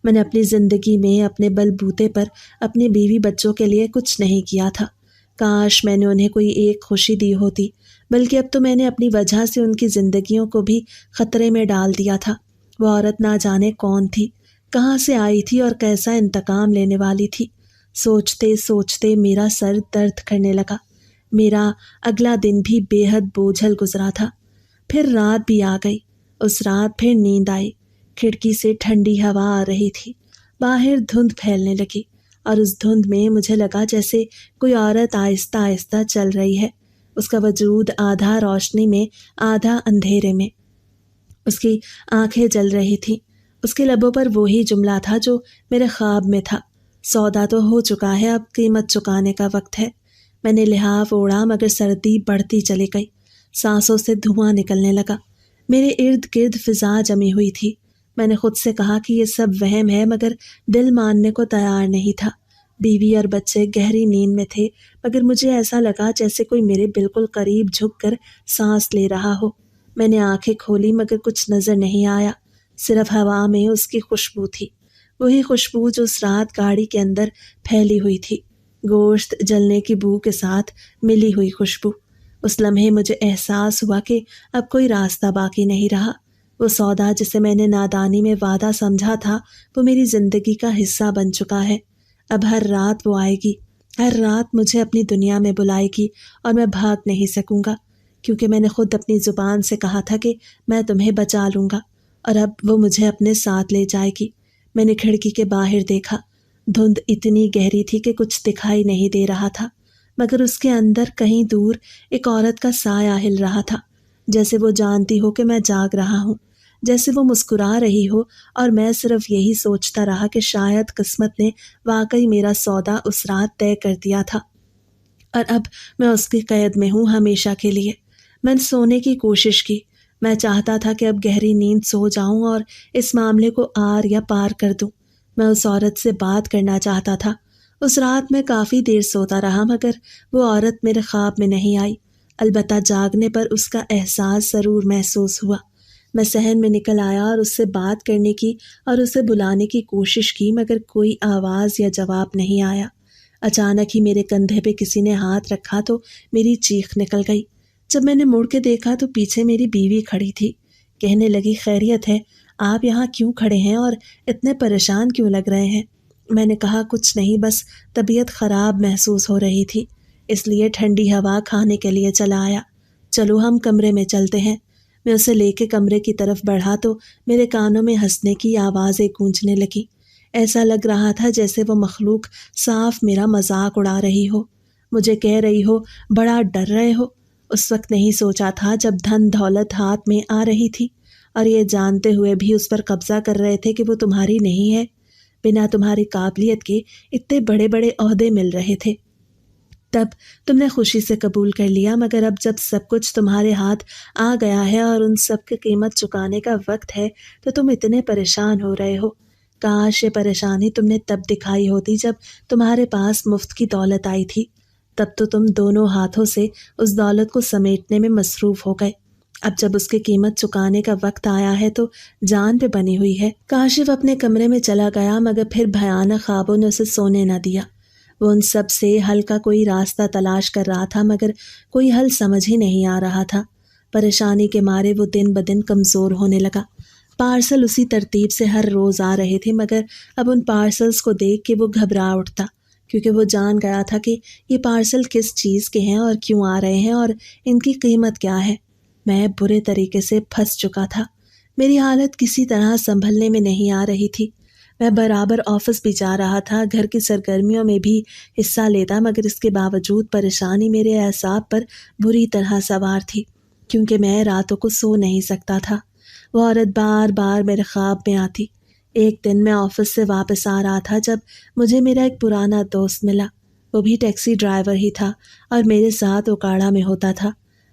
میں نے اپنی زندگی میں اپنے بل بوتے پر اپنے بیوی بچوں کے لیے کچھ نہیں کیا تھا۔ کاش میں نے انہیں کوئی ایک خوشی دی ہوتی، بلکہ اب تو میں نے اپنی وجہ سے ان کی زندگیوں کو بھی خطرے میں ڈال دیا تھا۔ وہ عورت نہ جانے کون تھی، کہاں سے آئی تھی اور کیسا انتقام لینے والی تھی۔ سوچتے سوچتے میرا سر درد کرنے لگا۔ میرا اگلا دن بھی بے حد بوجھل گزرا تھا۔ پھر رات بھی آ گئی۔ اس رات پھر نیند آئی۔ کھڑکی سے ٹھنڈی ہوا آ رہی تھی۔ باہر دھند پھیلنے لگی، اور اس دھند میں مجھے لگا جیسے کوئی عورت آہستہ آہستہ چل رہی ہے۔ اس کا وجود آدھا روشنی میں، آدھا اندھیرے میں۔ اس کی آنکھیں جل رہی تھیں۔ اس کے لبوں پر وہی جملہ تھا جو میرے خواب میں تھا، سودا تو ہو چکا ہے، اب قیمت چکانے کا وقت ہے۔ میں نے لحاف اوڑھا، مگر سردی بڑھتی چلی گئی۔ سانسوں سے دھواں نکلنے لگا۔ میرے ارد گرد فضا جمی ہوئی تھی۔ میں نے خود سے کہا کہ یہ سب وہم ہے، مگر دل ماننے کو تیار نہیں تھا۔ بیوی اور بچے گہری نیند میں تھے، مگر مجھے ایسا لگا جیسے کوئی میرے بالکل قریب جھک کر سانس لے رہا ہو۔ میں نے آنکھیں کھولی، مگر کچھ نظر نہیں آیا، صرف ہوا میں اس کی خوشبو تھی، وہی خوشبو جو اس رات گاڑی کے اندر پھیلی ہوئی تھی، گوشت جلنے کی بو کے ساتھ ملی ہوئی خوشبو۔ اس لمحے مجھے احساس ہوا کہ اب کوئی راستہ باقی نہیں رہا۔ وہ سودا جسے میں نے نادانی میں وعدہ سمجھا تھا، وہ میری زندگی کا حصہ بن چکا ہے۔ اب ہر رات وہ آئے گی، ہر رات مجھے اپنی دنیا میں بلائے گی، اور میں بھاگ نہیں سکوں گا، کیونکہ میں نے خود اپنی زبان سے کہا تھا کہ میں تمہیں بچا لوں گا، اور اب وہ مجھے اپنے ساتھ لے جائے گی۔ میں نے کھڑکی کے باہر دیکھا۔ دھند اتنی گہری تھی کہ کچھ دکھائی نہیں دے رہا تھا، مگر اس کے اندر کہیں دور ایک عورت کا سایہ ہل رہا تھا، جیسے وہ جانتی ہو کہ میں جاگ رہا ہوں، جیسے وہ مسکرا رہی ہو، اور میں صرف یہی سوچتا رہا کہ شاید قسمت نے واقعی میرا سودا اس رات طے کر دیا تھا، اور اب میں اس کی قید میں ہوں ہمیشہ کے لیے۔ میں نے سونے کی کوشش کی۔ میں چاہتا تھا کہ اب گہری نیند سو جاؤں اور اس معاملے کو آر یا پار کر دوں۔ میں اس عورت سے بات کرنا چاہتا تھا۔ اس رات میں کافی دیر سوتا رہا، مگر وہ عورت میرے خواب میں نہیں آئی، البتہ جاگنے پر اس کا احساس ضرور محسوس ہوا۔ میں صحن میں نکل آیا اور اس سے بات کرنے کی اور اسے بلانے کی کوشش کی، مگر کوئی آواز یا جواب نہیں آیا۔ اچانک ہی میرے کندھے پہ کسی نے ہاتھ رکھا تو میری چیخ نکل گئی۔ جب میں نے مڑ کے دیکھا تو پیچھے میری بیوی کھڑی تھی۔ کہنے لگی، خیریت ہے؟ آپ یہاں کیوں کھڑے ہیں اور اتنے پریشان کیوں لگ رہے ہیں؟ میں نے کہا، کچھ نہیں، بس طبیعت خراب محسوس ہو رہی تھی، اس لیے ٹھنڈی ہوا کھانے کے لیے چلا آیا۔ چلو ہم کمرے میں چلتے ہیں۔ میں اسے لے کے کمرے کی طرف بڑھا تو میرے کانوں میں ہنسنے کی آوازیں گونجنے لگی۔ ایسا لگ رہا تھا جیسے وہ مخلوق صاف میرا مذاق اڑا رہی ہو، مجھے کہہ رہی ہو بڑا ڈر رہے ہو۔ اس وقت نہیں سوچا تھا جب دھن دولت ہاتھ میں آ رہی تھی اور یہ جانتے ہوئے بھی اس پر قبضہ کر رہے تھے کہ وہ تمہاری نہیں ہے۔ بنا تمہاری قابلیت کے اتنے بڑے بڑے عہدے مل رہے تھے، تب تم نے خوشی سے قبول کر لیا، مگر اب جب سب کچھ تمہارے ہاتھ آ گیا ہے اور ان سب کی قیمت چکانے کا وقت ہے تو تم اتنے پریشان ہو رہے ہو۔ کاش یہ پریشانی تم نے تب دکھائی ہوتی جب تمہارے پاس مفت کی دولت آئی تھی، تب تو تم دونوں ہاتھوں سے اس دولت کو سمیٹنے میں مصروف ہو گئے۔ اب جب اس کی قیمت چکانے کا وقت آیا ہے تو جان پہ بنی ہوئی ہے۔ کاشف اپنے کمرے میں چلا گیا، مگر پھر بھیانک خوابوں نے اسے سونے نہ دیا۔ وہ ان سب سے حل کا کوئی راستہ تلاش کر رہا تھا، مگر کوئی حل سمجھ ہی نہیں آ رہا تھا۔ پریشانی کے مارے وہ دن بدن کمزور ہونے لگا۔ پارسل اسی ترتیب سے ہر روز آ رہے تھے، مگر اب ان پارسلز کو دیکھ کے وہ گھبرا اٹھتا، کیونکہ وہ جان گیا تھا کہ یہ پارسل کس چیز کے ہیں اور کیوں آ رہے ہیں اور ان کی قیمت کیا ہے۔ میں برے طریقے سے پھنس چکا تھا۔ میری حالت کسی طرح سنبھلنے میں نہیں آ رہی تھی۔ میں برابر آفس بھی جا رہا تھا، گھر کی سرگرمیوں میں بھی حصہ لیتا، مگر اس کے باوجود پریشانی میرے اعصاب پر بری طرح سوار تھی، کیونکہ میں راتوں کو سو نہیں سکتا تھا۔ وہ عورت بار بار میرے خواب میں آتی۔ ایک دن میں آفس سے واپس آ رہا تھا جب مجھے میرا ایک پرانا دوست ملا۔ وہ بھی ٹیکسی ڈرائیور ہی تھا اور میرے ساتھ اوکاڑا میں ہوتا تھا۔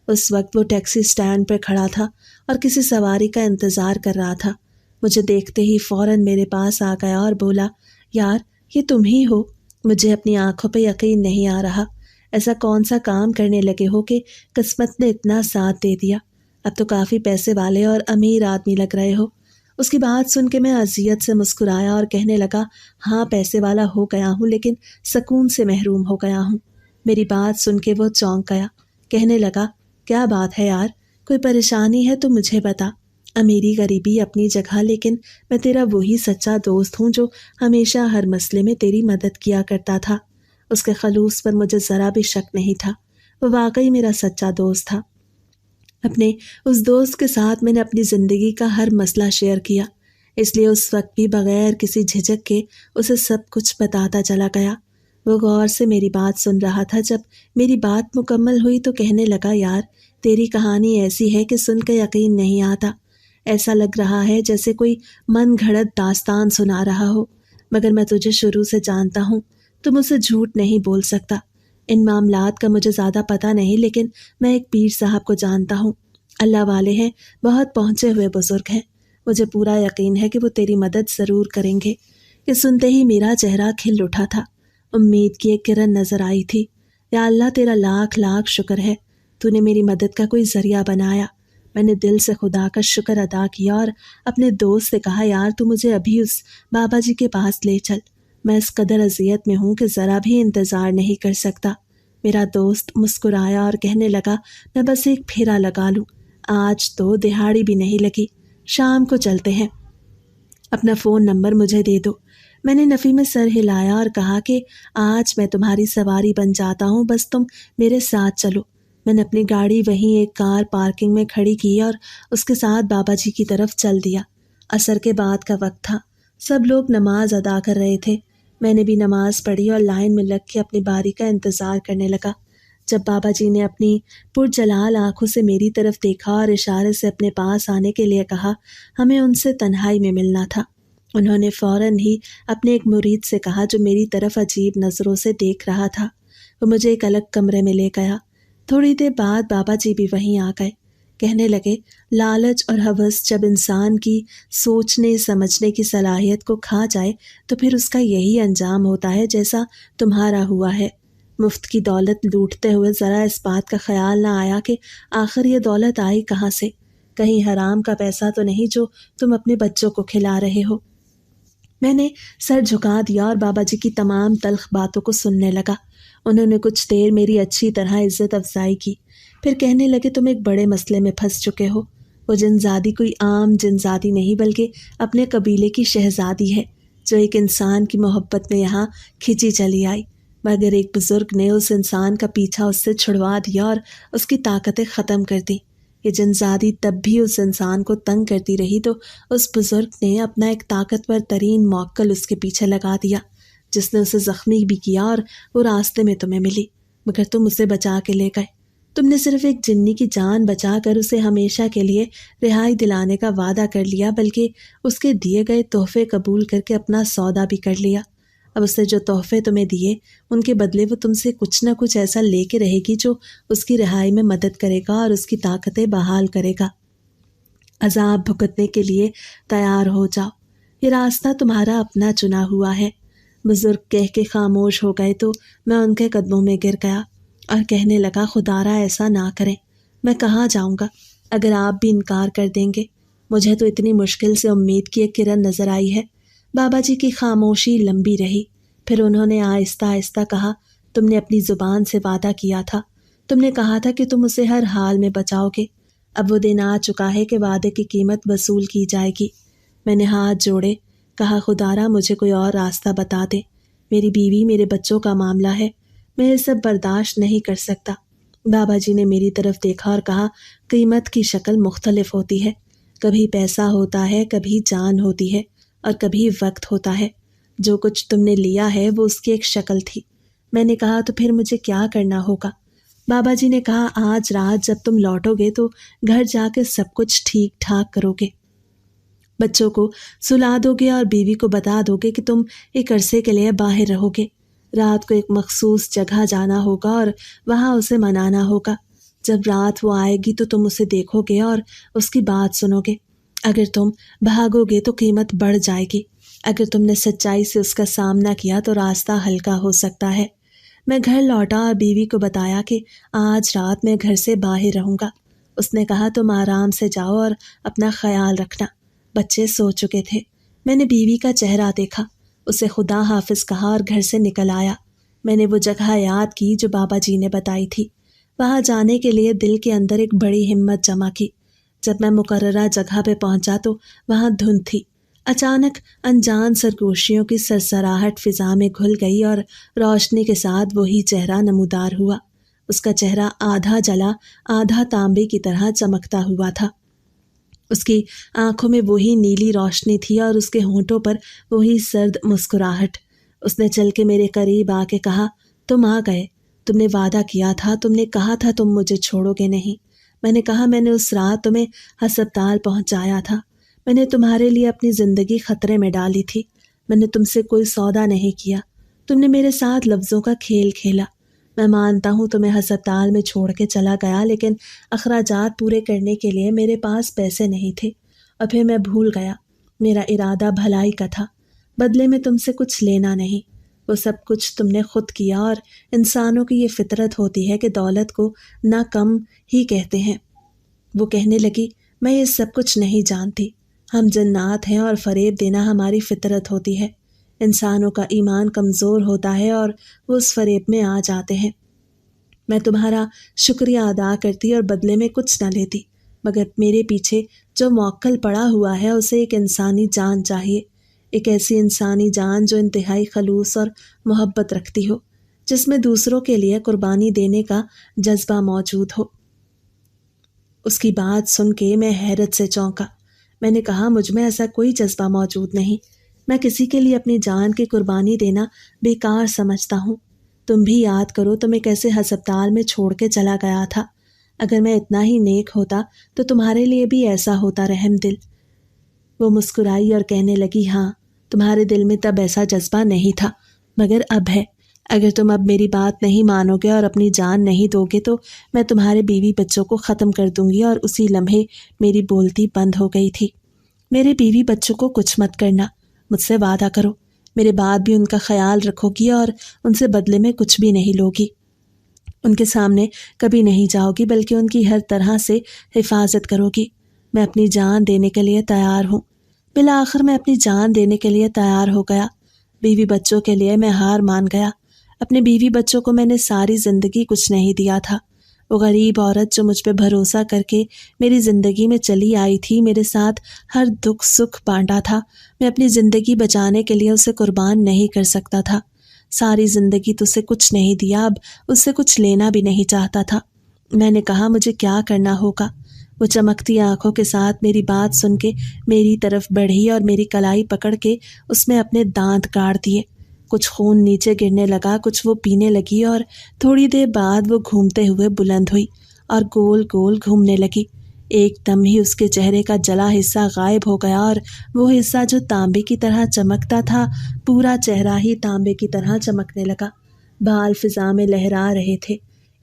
اس وقت وہ ٹیکسی سٹینڈ پر کھڑا تھا اور کسی سواری کا انتظار کر رہا تھا۔ مجھے دیکھتے ہی فوراً میرے پاس آ گیا اور بولا، یار یہ تم ہی ہو؟ مجھے اپنی آنکھوں پہ یقین نہیں آ رہا۔ ایسا کون سا کام کرنے لگے ہو کہ قسمت نے اتنا ساتھ دے دیا؟ اب تو کافی پیسے والے اور امیر آدمی لگ رہے ہو۔ اس کی بات سن کے میں اذیت سے مسکرایا اور کہنے لگا، ہاں پیسے والا ہو گیا ہوں، لیکن سکون سے محروم ہو گیا ہوں۔ میری بات سن کے وہ چونک گیا، کہنے لگا، کیا بات ہے یار، کوئی پریشانی ہے تو مجھے بتا۔ امیری غریبی اپنی جگہ، لیکن میں تیرا وہی سچا دوست ہوں جو ہمیشہ ہر مسئلے میں تیری مدد کیا کرتا تھا۔ اس کے خلوص پر مجھے ذرا بھی شک نہیں تھا، وہ واقعی میرا سچا دوست تھا۔ اپنے اس دوست کے ساتھ میں نے اپنی زندگی کا ہر مسئلہ شیئر کیا، اس لیے اس وقت بھی بغیر کسی جھجک کے اسے سب کچھ بتاتا چلا گیا۔ وہ غور سے میری بات سن رہا تھا۔ جب میری بات مکمل ہوئی تو کہنے لگا، یار تیری کہانی ایسی ہے کہ سن کے یقین نہیں آتا۔ ایسا لگ رہا ہے جیسے کوئی من گھڑت داستان سنا رہا ہو، مگر میں تجھے شروع سے جانتا ہوں، تم اسے جھوٹ نہیں بول سکتا۔ ان معاملات کا مجھے زیادہ پتہ نہیں، لیکن میں ایک پیر صاحب کو جانتا ہوں، اللہ والے ہیں، بہت پہنچے ہوئے بزرگ ہیں، مجھے پورا یقین ہے کہ وہ تیری مدد ضرور کریں گے۔ یہ سنتے ہی میرا چہرہ کھل اٹھا تھا، امید کی ایک کرن نظر آئی تھی۔ یا اللہ تیرا لاکھ لاکھ شکر ہے، تو نے میری مدد کا کوئی ذریعہ بنایا۔ میں نے دل سے خدا کا شکر ادا کیا اور اپنے دوست سے کہا، یار تو مجھے ابھی اس بابا جی کے پاس لے چل، میں اس قدر اذیت میں ہوں کہ ذرا بھی انتظار نہیں کر سکتا۔ میرا دوست مسکرایا اور کہنے لگا، میں بس ایک پھیرا لگا لوں، آج تو دہاڑی بھی نہیں لگی، شام کو چلتے ہیں، اپنا فون نمبر مجھے دے دو۔ میں نے نفی میں سر ہلایا اور کہا کہ آج میں تمہاری سواری بن جاتا ہوں، بس تم میرے ساتھ چلو۔ میں نے اپنی گاڑی وہیں ایک کار پارکنگ میں کھڑی کی اور اس کے ساتھ بابا جی کی طرف چل دیا۔ عصر کے بعد کا وقت تھا، سب لوگ نماز ادا کر رہے تھے۔ میں نے بھی نماز پڑھی اور لائن میں لگ کے اپنی باری کا انتظار کرنے لگا۔ جب بابا جی نے اپنی پرجلال آنکھوں سے میری طرف دیکھا اور اشارے سے اپنے پاس آنے کے لیے کہا، ہمیں ان سے تنہائی میں ملنا تھا۔ انہوں نے فوراً ہی اپنے ایک مرید سے کہا جو میری طرف عجیب نظروں سے دیکھ رہا تھا۔ وہ مجھے ایک الگ کمرے میں لے گیا۔ تھوڑی دیر بعد بابا جی بھی وہیں آ گئے۔ کہنے لگے، لالچ اور ہوس جب انسان کی سوچنے سمجھنے کی صلاحیت کو کھا جائے تو پھر اس کا یہی انجام ہوتا ہے جیسا تمہارا ہوا ہے۔ مفت کی دولت لوٹتے ہوئے ذرا اس بات کا خیال نہ آیا کہ آخر یہ دولت آئی کہاں سے؟ کہیں حرام کا پیسہ تو نہیں جو تم اپنے بچوں کو کھلا رہے ہو؟ میں نے سر جھکا دیا اور بابا جی کی تمام تلخ باتوں کو سننے لگا۔ انہوں نے کچھ دیر میری اچھی طرح عزت افزائی کی، پھر کہنے لگے تم ایک بڑے مسئلے میں پھنس چکے ہو۔ وہ جنزادی کوئی عام جنزادی نہیں بلکہ اپنے قبیلے کی شہزادی ہے جو ایک انسان کی محبت میں یہاں کھینچی چلی آئی، مگر ایک بزرگ نے اس انسان کا پیچھا اس سے چھڑوا دیا اور اس کی طاقتیں ختم کر دیں۔ یہ جنزادی تب بھی اس انسان کو تنگ کرتی رہی تو اس بزرگ نے اپنا ایک طاقتور ترین موکل اس کے پیچھے لگا دیا، جس نے اسے زخمی بھی کیا اور وہ راستے میں تمہیں ملی، مگر تم اسے بچا کے لے گئے۔ تم نے صرف ایک جنی کی جان بچا کر اسے ہمیشہ کے لیے رہائی دلانے کا وعدہ کر لیا، بلکہ اس کے دیے گئے تحفے قبول کر کے اپنا سودا بھی کر لیا۔ اب اس نے جو تحفے تمہیں دیے ان کے بدلے وہ تم سے کچھ نہ کچھ ایسا لے کے رہے گی جو اس کی رہائی میں مدد کرے گا اور اس کی طاقتیں بحال کرے گا۔ عذاب بھگتنے کے لیے تیار ہو جاؤ، یہ راستہ تمہارا اپنا چنا ہوا ہے۔ بزرگ کہہ کے خاموش ہو گئے تو میں ان کے قدموں میں گر گیا اور کہنے لگا، خدارا ایسا نہ کریں، میں کہاں جاؤں گا اگر آپ بھی انکار کر دیں گے؟ مجھے تو اتنی مشکل سے امید کی ایک کرن نظر آئی ہے۔ بابا جی کی خاموشی لمبی رہی، پھر انہوں نے آہستہ آہستہ کہا، تم نے اپنی زبان سے وعدہ کیا تھا، تم نے کہا تھا کہ تم اسے ہر حال میں بچاؤ گے۔ اب وہ دن آ چکا ہے کہ وعدے کی قیمت وصول کی جائے گی۔ میں نے ہاتھ جوڑے، کہا، خدارا مجھے کوئی اور راستہ بتا دے، میری بیوی میرے بچوں کا معاملہ ہے، میں یہ سب برداشت نہیں کر سکتا۔ بابا جی نے میری طرف دیکھا اور کہا، قیمت کی شکل مختلف ہوتی ہے، کبھی پیسہ ہوتا ہے، کبھی جان ہوتی ہے اور کبھی وقت ہوتا ہے۔ جو کچھ تم نے لیا ہے وہ اس کی ایک شکل تھی۔ میں نے کہا، تو پھر مجھے کیا کرنا ہوگا؟ بابا جی نے کہا، آج رات جب تم لوٹو گے تو گھر جا کے سب کچھ ٹھیک ٹھاک کرو گے، بچوں کو سلا دو گے اور بیوی کو بتا دو گے کہ تم ایک عرصے کے لیے باہر رہو گے۔ رات کو ایک مخصوص جگہ جانا ہوگا اور وہاں اسے منانا ہوگا۔ جب رات وہ آئے گی تو تم اسے دیکھو گے اور اس کی بات سنو گے۔ اگر تم بھاگو گے تو قیمت بڑھ جائے گی، اگر تم نے سچائی سے اس کا سامنا کیا تو راستہ ہلکا ہو سکتا ہے۔ میں گھر لوٹا اور بیوی کو بتایا کہ آج رات میں گھر سے باہر رہوں گا۔ اس نے کہا، تم آرام سے جاؤ اور اپنا خیال رکھنا۔ بچے سو چکے تھے۔ میں نے بیوی کا چہرہ دیکھا، اسے خدا حافظ کہا اور گھر سے نکل آیا۔ میں نے وہ جگہ یاد کی جو بابا جی نے بتائی تھی، وہاں جانے کے لیے دل کے اندر ایک بڑی ہمت جمع کی۔ جب میں مقررہ جگہ پہ پہنچا تو وہاں دھند تھی۔ اچانک انجان سرگوشیوں کی سرسراہٹ فضا میں گھل گئی اور روشنی کے ساتھ وہی چہرہ نمودار ہوا۔ اس کا چہرہ آدھا جلا آدھا تانبے کی طرح چمکتا ہوا تھا۔ اس کی آنکھوں میں وہی نیلی روشنی تھی اور اس کے ہونٹوں پر وہی سرد مسکراہٹ۔ اس نے چل کے میرے قریب آ کے کہا، تم آ گئے، تم نے وعدہ کیا تھا، تم نے کہا تھا تم مجھے چھوڑو گے نہیں۔ میں نے کہا، میں نے اس رات تمہیں ہسپتال پہنچایا تھا، میں نے تمہارے لیے اپنی زندگی خطرے میں ڈالی تھی، میں نے تم سے کوئی سودا نہیں کیا، تم نے میرے ساتھ لفظوں کا کھیل کھیلا۔ میں مانتا ہوں تمہیں ہسپتال میں چھوڑ کے چلا گیا، لیکن اخراجات پورے کرنے کے لیے میرے پاس پیسے نہیں تھے، اور پھر میں بھول گیا، میرا ارادہ بھلائی کا تھا، بدلے میں تم سے کچھ لینا نہیں۔ وہ سب کچھ تم نے خود کیا، اور انسانوں کی یہ فطرت ہوتی ہے کہ دولت کو نہ کم ہی کہتے ہیں۔ وہ کہنے لگی، میں یہ سب کچھ نہیں جانتی، ہم جنات ہیں اور فریب دینا ہماری فطرت ہوتی ہے۔ انسانوں کا ایمان کمزور ہوتا ہے اور وہ اس فریب میں آ جاتے ہیں۔ میں تمہارا شکریہ ادا کرتی اور بدلے میں کچھ نہ لیتی، مگر میرے پیچھے جو موکل پڑا ہوا ہے اسے ایک انسانی جان چاہیے، ایک ایسی انسانی جان جو انتہائی خلوص اور محبت رکھتی ہو، جس میں دوسروں کے لیے قربانی دینے کا جذبہ موجود ہو۔ اس کی بات سن کے میں حیرت سے چونکا۔ میں نے کہا، مجھ میں ایسا کوئی جذبہ موجود نہیں، میں کسی کے لیے اپنی جان کی قربانی دینا بیکار سمجھتا ہوں۔ تم بھی یاد کرو تمہیں کیسے ہسپتال میں چھوڑ کے چلا گیا تھا، اگر میں اتنا ہی نیک ہوتا تو تمہارے لیے بھی ایسا ہوتا رحم دل۔ وہ مسکرائی اور کہنے لگی، ہاں، تمہارے دل میں تب ایسا جذبہ نہیں تھا، مگر اب ہے۔ اگر تم اب میری بات نہیں مانو گے اور اپنی جان نہیں دو گے تو میں تمہارے بیوی بچوں کو ختم کر دوں گی۔ اور اسی لمحے میری بولتی بند ہو گئی تھی۔ میرے بیوی بچوں کو کچھ مت کرنا، مجھ سے وعدہ کرو، میرے بعد بھی ان کا خیال رکھو گی اور ان سے بدلے میں کچھ بھی نہیں لوگی، ان کے سامنے کبھی نہیں جاؤ گی، بلکہ ان کی ہر طرح سے حفاظت کرو گی۔ میں اپنی جان دینے کے لیے تیار ہوں۔ بالآخر میں اپنی جان دینے کے لیے تیار ہو گیا۔ بیوی بچوں کے لیے میں ہار مان گیا۔ اپنے بیوی بچوں کو میں نے ساری زندگی کچھ نہیں دیا تھا، وہ غریب عورت جو مجھ پہ بھروسہ کر کے میری زندگی میں چلی آئی تھی، میرے ساتھ ہر دکھ سکھ بانٹا تھا، میں اپنی زندگی بچانے کے لیے اسے قربان نہیں کر سکتا تھا۔ ساری زندگی تو اسے کچھ نہیں دیا، اب اس سے کچھ لینا بھی نہیں چاہتا تھا۔ میں نے کہا مجھے کیا کرنا ہوگا؟ وہ چمکتی آنکھوں کے ساتھ میری بات سن کے میری طرف بڑھی اور میری کلائی پکڑ کے اس میں اپنے دانت کاٹ دیے۔ کچھ خون نیچے گرنے لگا، کچھ وہ پینے لگی اور تھوڑی دیر بعد وہ گھومتے ہوئے بلند ہوئی اور گول گول گھومنے لگی۔ ایک دم ہی اس کے چہرے کا جلا حصہ غائب ہو گیا اور وہ حصہ جو تانبے کی طرح چمکتا تھا، پورا چہرہ ہی تانبے کی طرح چمکنے لگا۔ بال فضا میں لہرا رہے تھے۔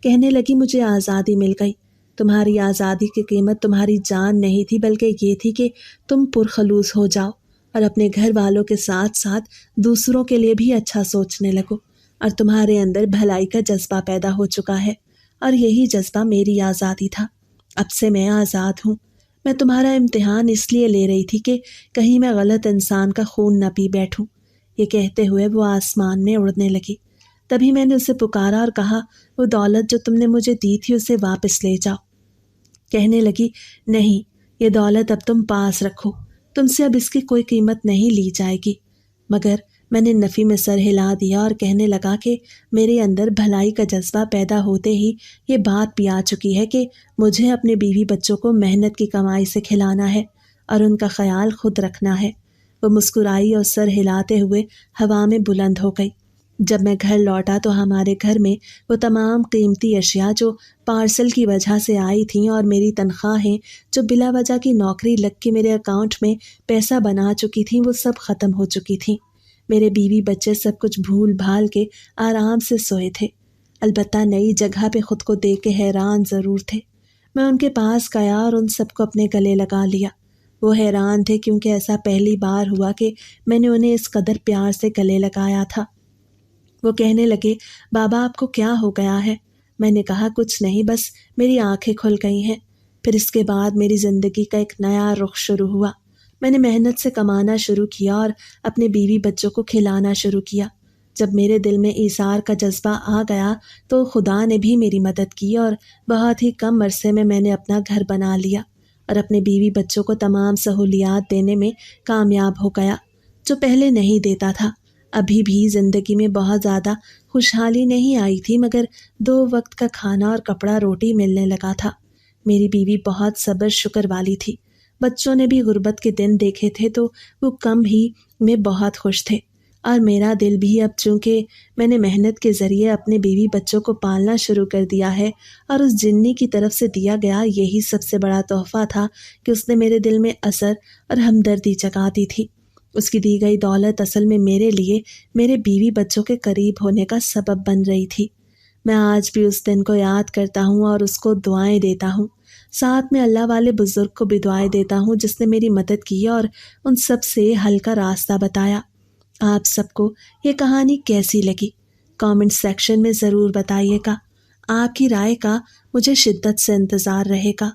کہنے لگی مجھے آزادی مل گئی۔ تمہاری آزادی کی قیمت تمہاری جان نہیں تھی، بلکہ یہ تھی کہ تم پرخلوص ہو جاؤ اور اپنے گھر والوں کے ساتھ ساتھ دوسروں کے لیے بھی اچھا سوچنے لگو، اور تمہارے اندر بھلائی کا جذبہ پیدا ہو چکا ہے، اور یہی جذبہ میری آزادی تھا۔ اب سے میں آزاد ہوں۔ میں تمہارا امتحان اس لیے لے رہی تھی کہ کہیں میں غلط انسان کا خون نہ پی بیٹھوں۔ یہ کہتے ہوئے وہ آسمان میں اڑنے لگی۔ تبھی میں نے اسے پکارا اور کہا وہ دولت جو تم نے مجھے دی تھی اسے واپس لے جاؤ۔ کہنے لگی نہیں، یہ دولت اب تم پاس رکھو، تم سے اب اس کی کوئی قیمت نہیں لی جائے گی۔ مگر میں نے نفی میں سر ہلا دیا اور کہنے لگا کہ میرے اندر بھلائی کا جذبہ پیدا ہوتے ہی یہ بات بھی آ چکی ہے کہ مجھے اپنے بیوی بچوں کو محنت کی کمائی سے کھلانا ہے اور ان کا خیال خود رکھنا ہے۔ وہ مسکرائی اور سر ہلاتے ہوئے ہوا میں بلند ہو گئی۔ جب میں گھر لوٹا تو ہمارے گھر میں وہ تمام قیمتی اشیاء جو پارسل کی وجہ سے آئی تھیں اور میری تنخواہیں جو بلا وجہ کی نوکری لگ کے میرے اکاؤنٹ میں پیسہ بنا چکی تھیں، وہ سب ختم ہو چکی تھیں۔ میرے بیوی بچے سب کچھ بھول بھال کے آرام سے سوئے تھے، البتہ نئی جگہ پہ خود کو دیکھ کے حیران ضرور تھے۔ میں ان کے پاس گیا اور ان سب کو اپنے گلے لگا لیا۔ وہ حیران تھے کیونکہ ایسا پہلی بار ہوا کہ میں نے انہیں اس قدر پیار سے گلے لگایا تھا۔ وہ کہنے لگے بابا آپ کو کیا ہو گیا ہے؟ میں نے کہا کچھ نہیں، بس میری آنکھیں کھل گئی ہیں۔ پھر اس کے بعد میری زندگی کا ایک نیا رخ شروع ہوا۔ میں نے محنت سے کمانا شروع کیا اور اپنے بیوی بچوں کو کھلانا شروع کیا۔ جب میرے دل میں ایثار کا جذبہ آ گیا تو خدا نے بھی میری مدد کی اور بہت ہی کم عرصے میں نے اپنا گھر بنا لیا اور اپنے بیوی بچوں کو تمام سہولیات دینے میں کامیاب ہو گیا جو پہلے نہیں دیتا تھا۔ ابھی بھی زندگی میں بہت زیادہ خوشحالی نہیں آئی تھی، مگر 2 وقت کا کھانا اور کپڑا روٹی ملنے لگا تھا۔ میری بیوی بہت صبر شکر والی تھی۔ بچوں نے بھی غربت کے دن دیکھے تھے تو وہ کم ہی میں بہت خوش تھے، اور میرا دل بھی اب چونکہ میں نے محنت کے ذریعے اپنے بیوی بچوں کو پالنا شروع کر دیا ہے اور اس جنی کی طرف سے دیا گیا یہی سب سے بڑا تحفہ تھا کہ اس نے میرے دل میں اثر اور ہمدردی جگا دی تھی۔ اس کی دی گئی دولت اصل میں میرے لیے میرے بیوی بچوں کے قریب ہونے کا سبب بن رہی تھی۔ میں آج بھی اس دن کو یاد کرتا ہوں اور اس کو دعائیں دیتا ہوں، ساتھ میں اللہ والے بزرگ کو بھی دعائیں دیتا ہوں جس نے میری مدد کی اور ان سب سے حل کا راستہ بتایا۔ آپ سب کو یہ کہانی کیسی لگی؟ کامنٹ سیکشن میں ضرور بتائیے گا۔ آپ کی رائے کا مجھے شدت سے انتظار رہے گا۔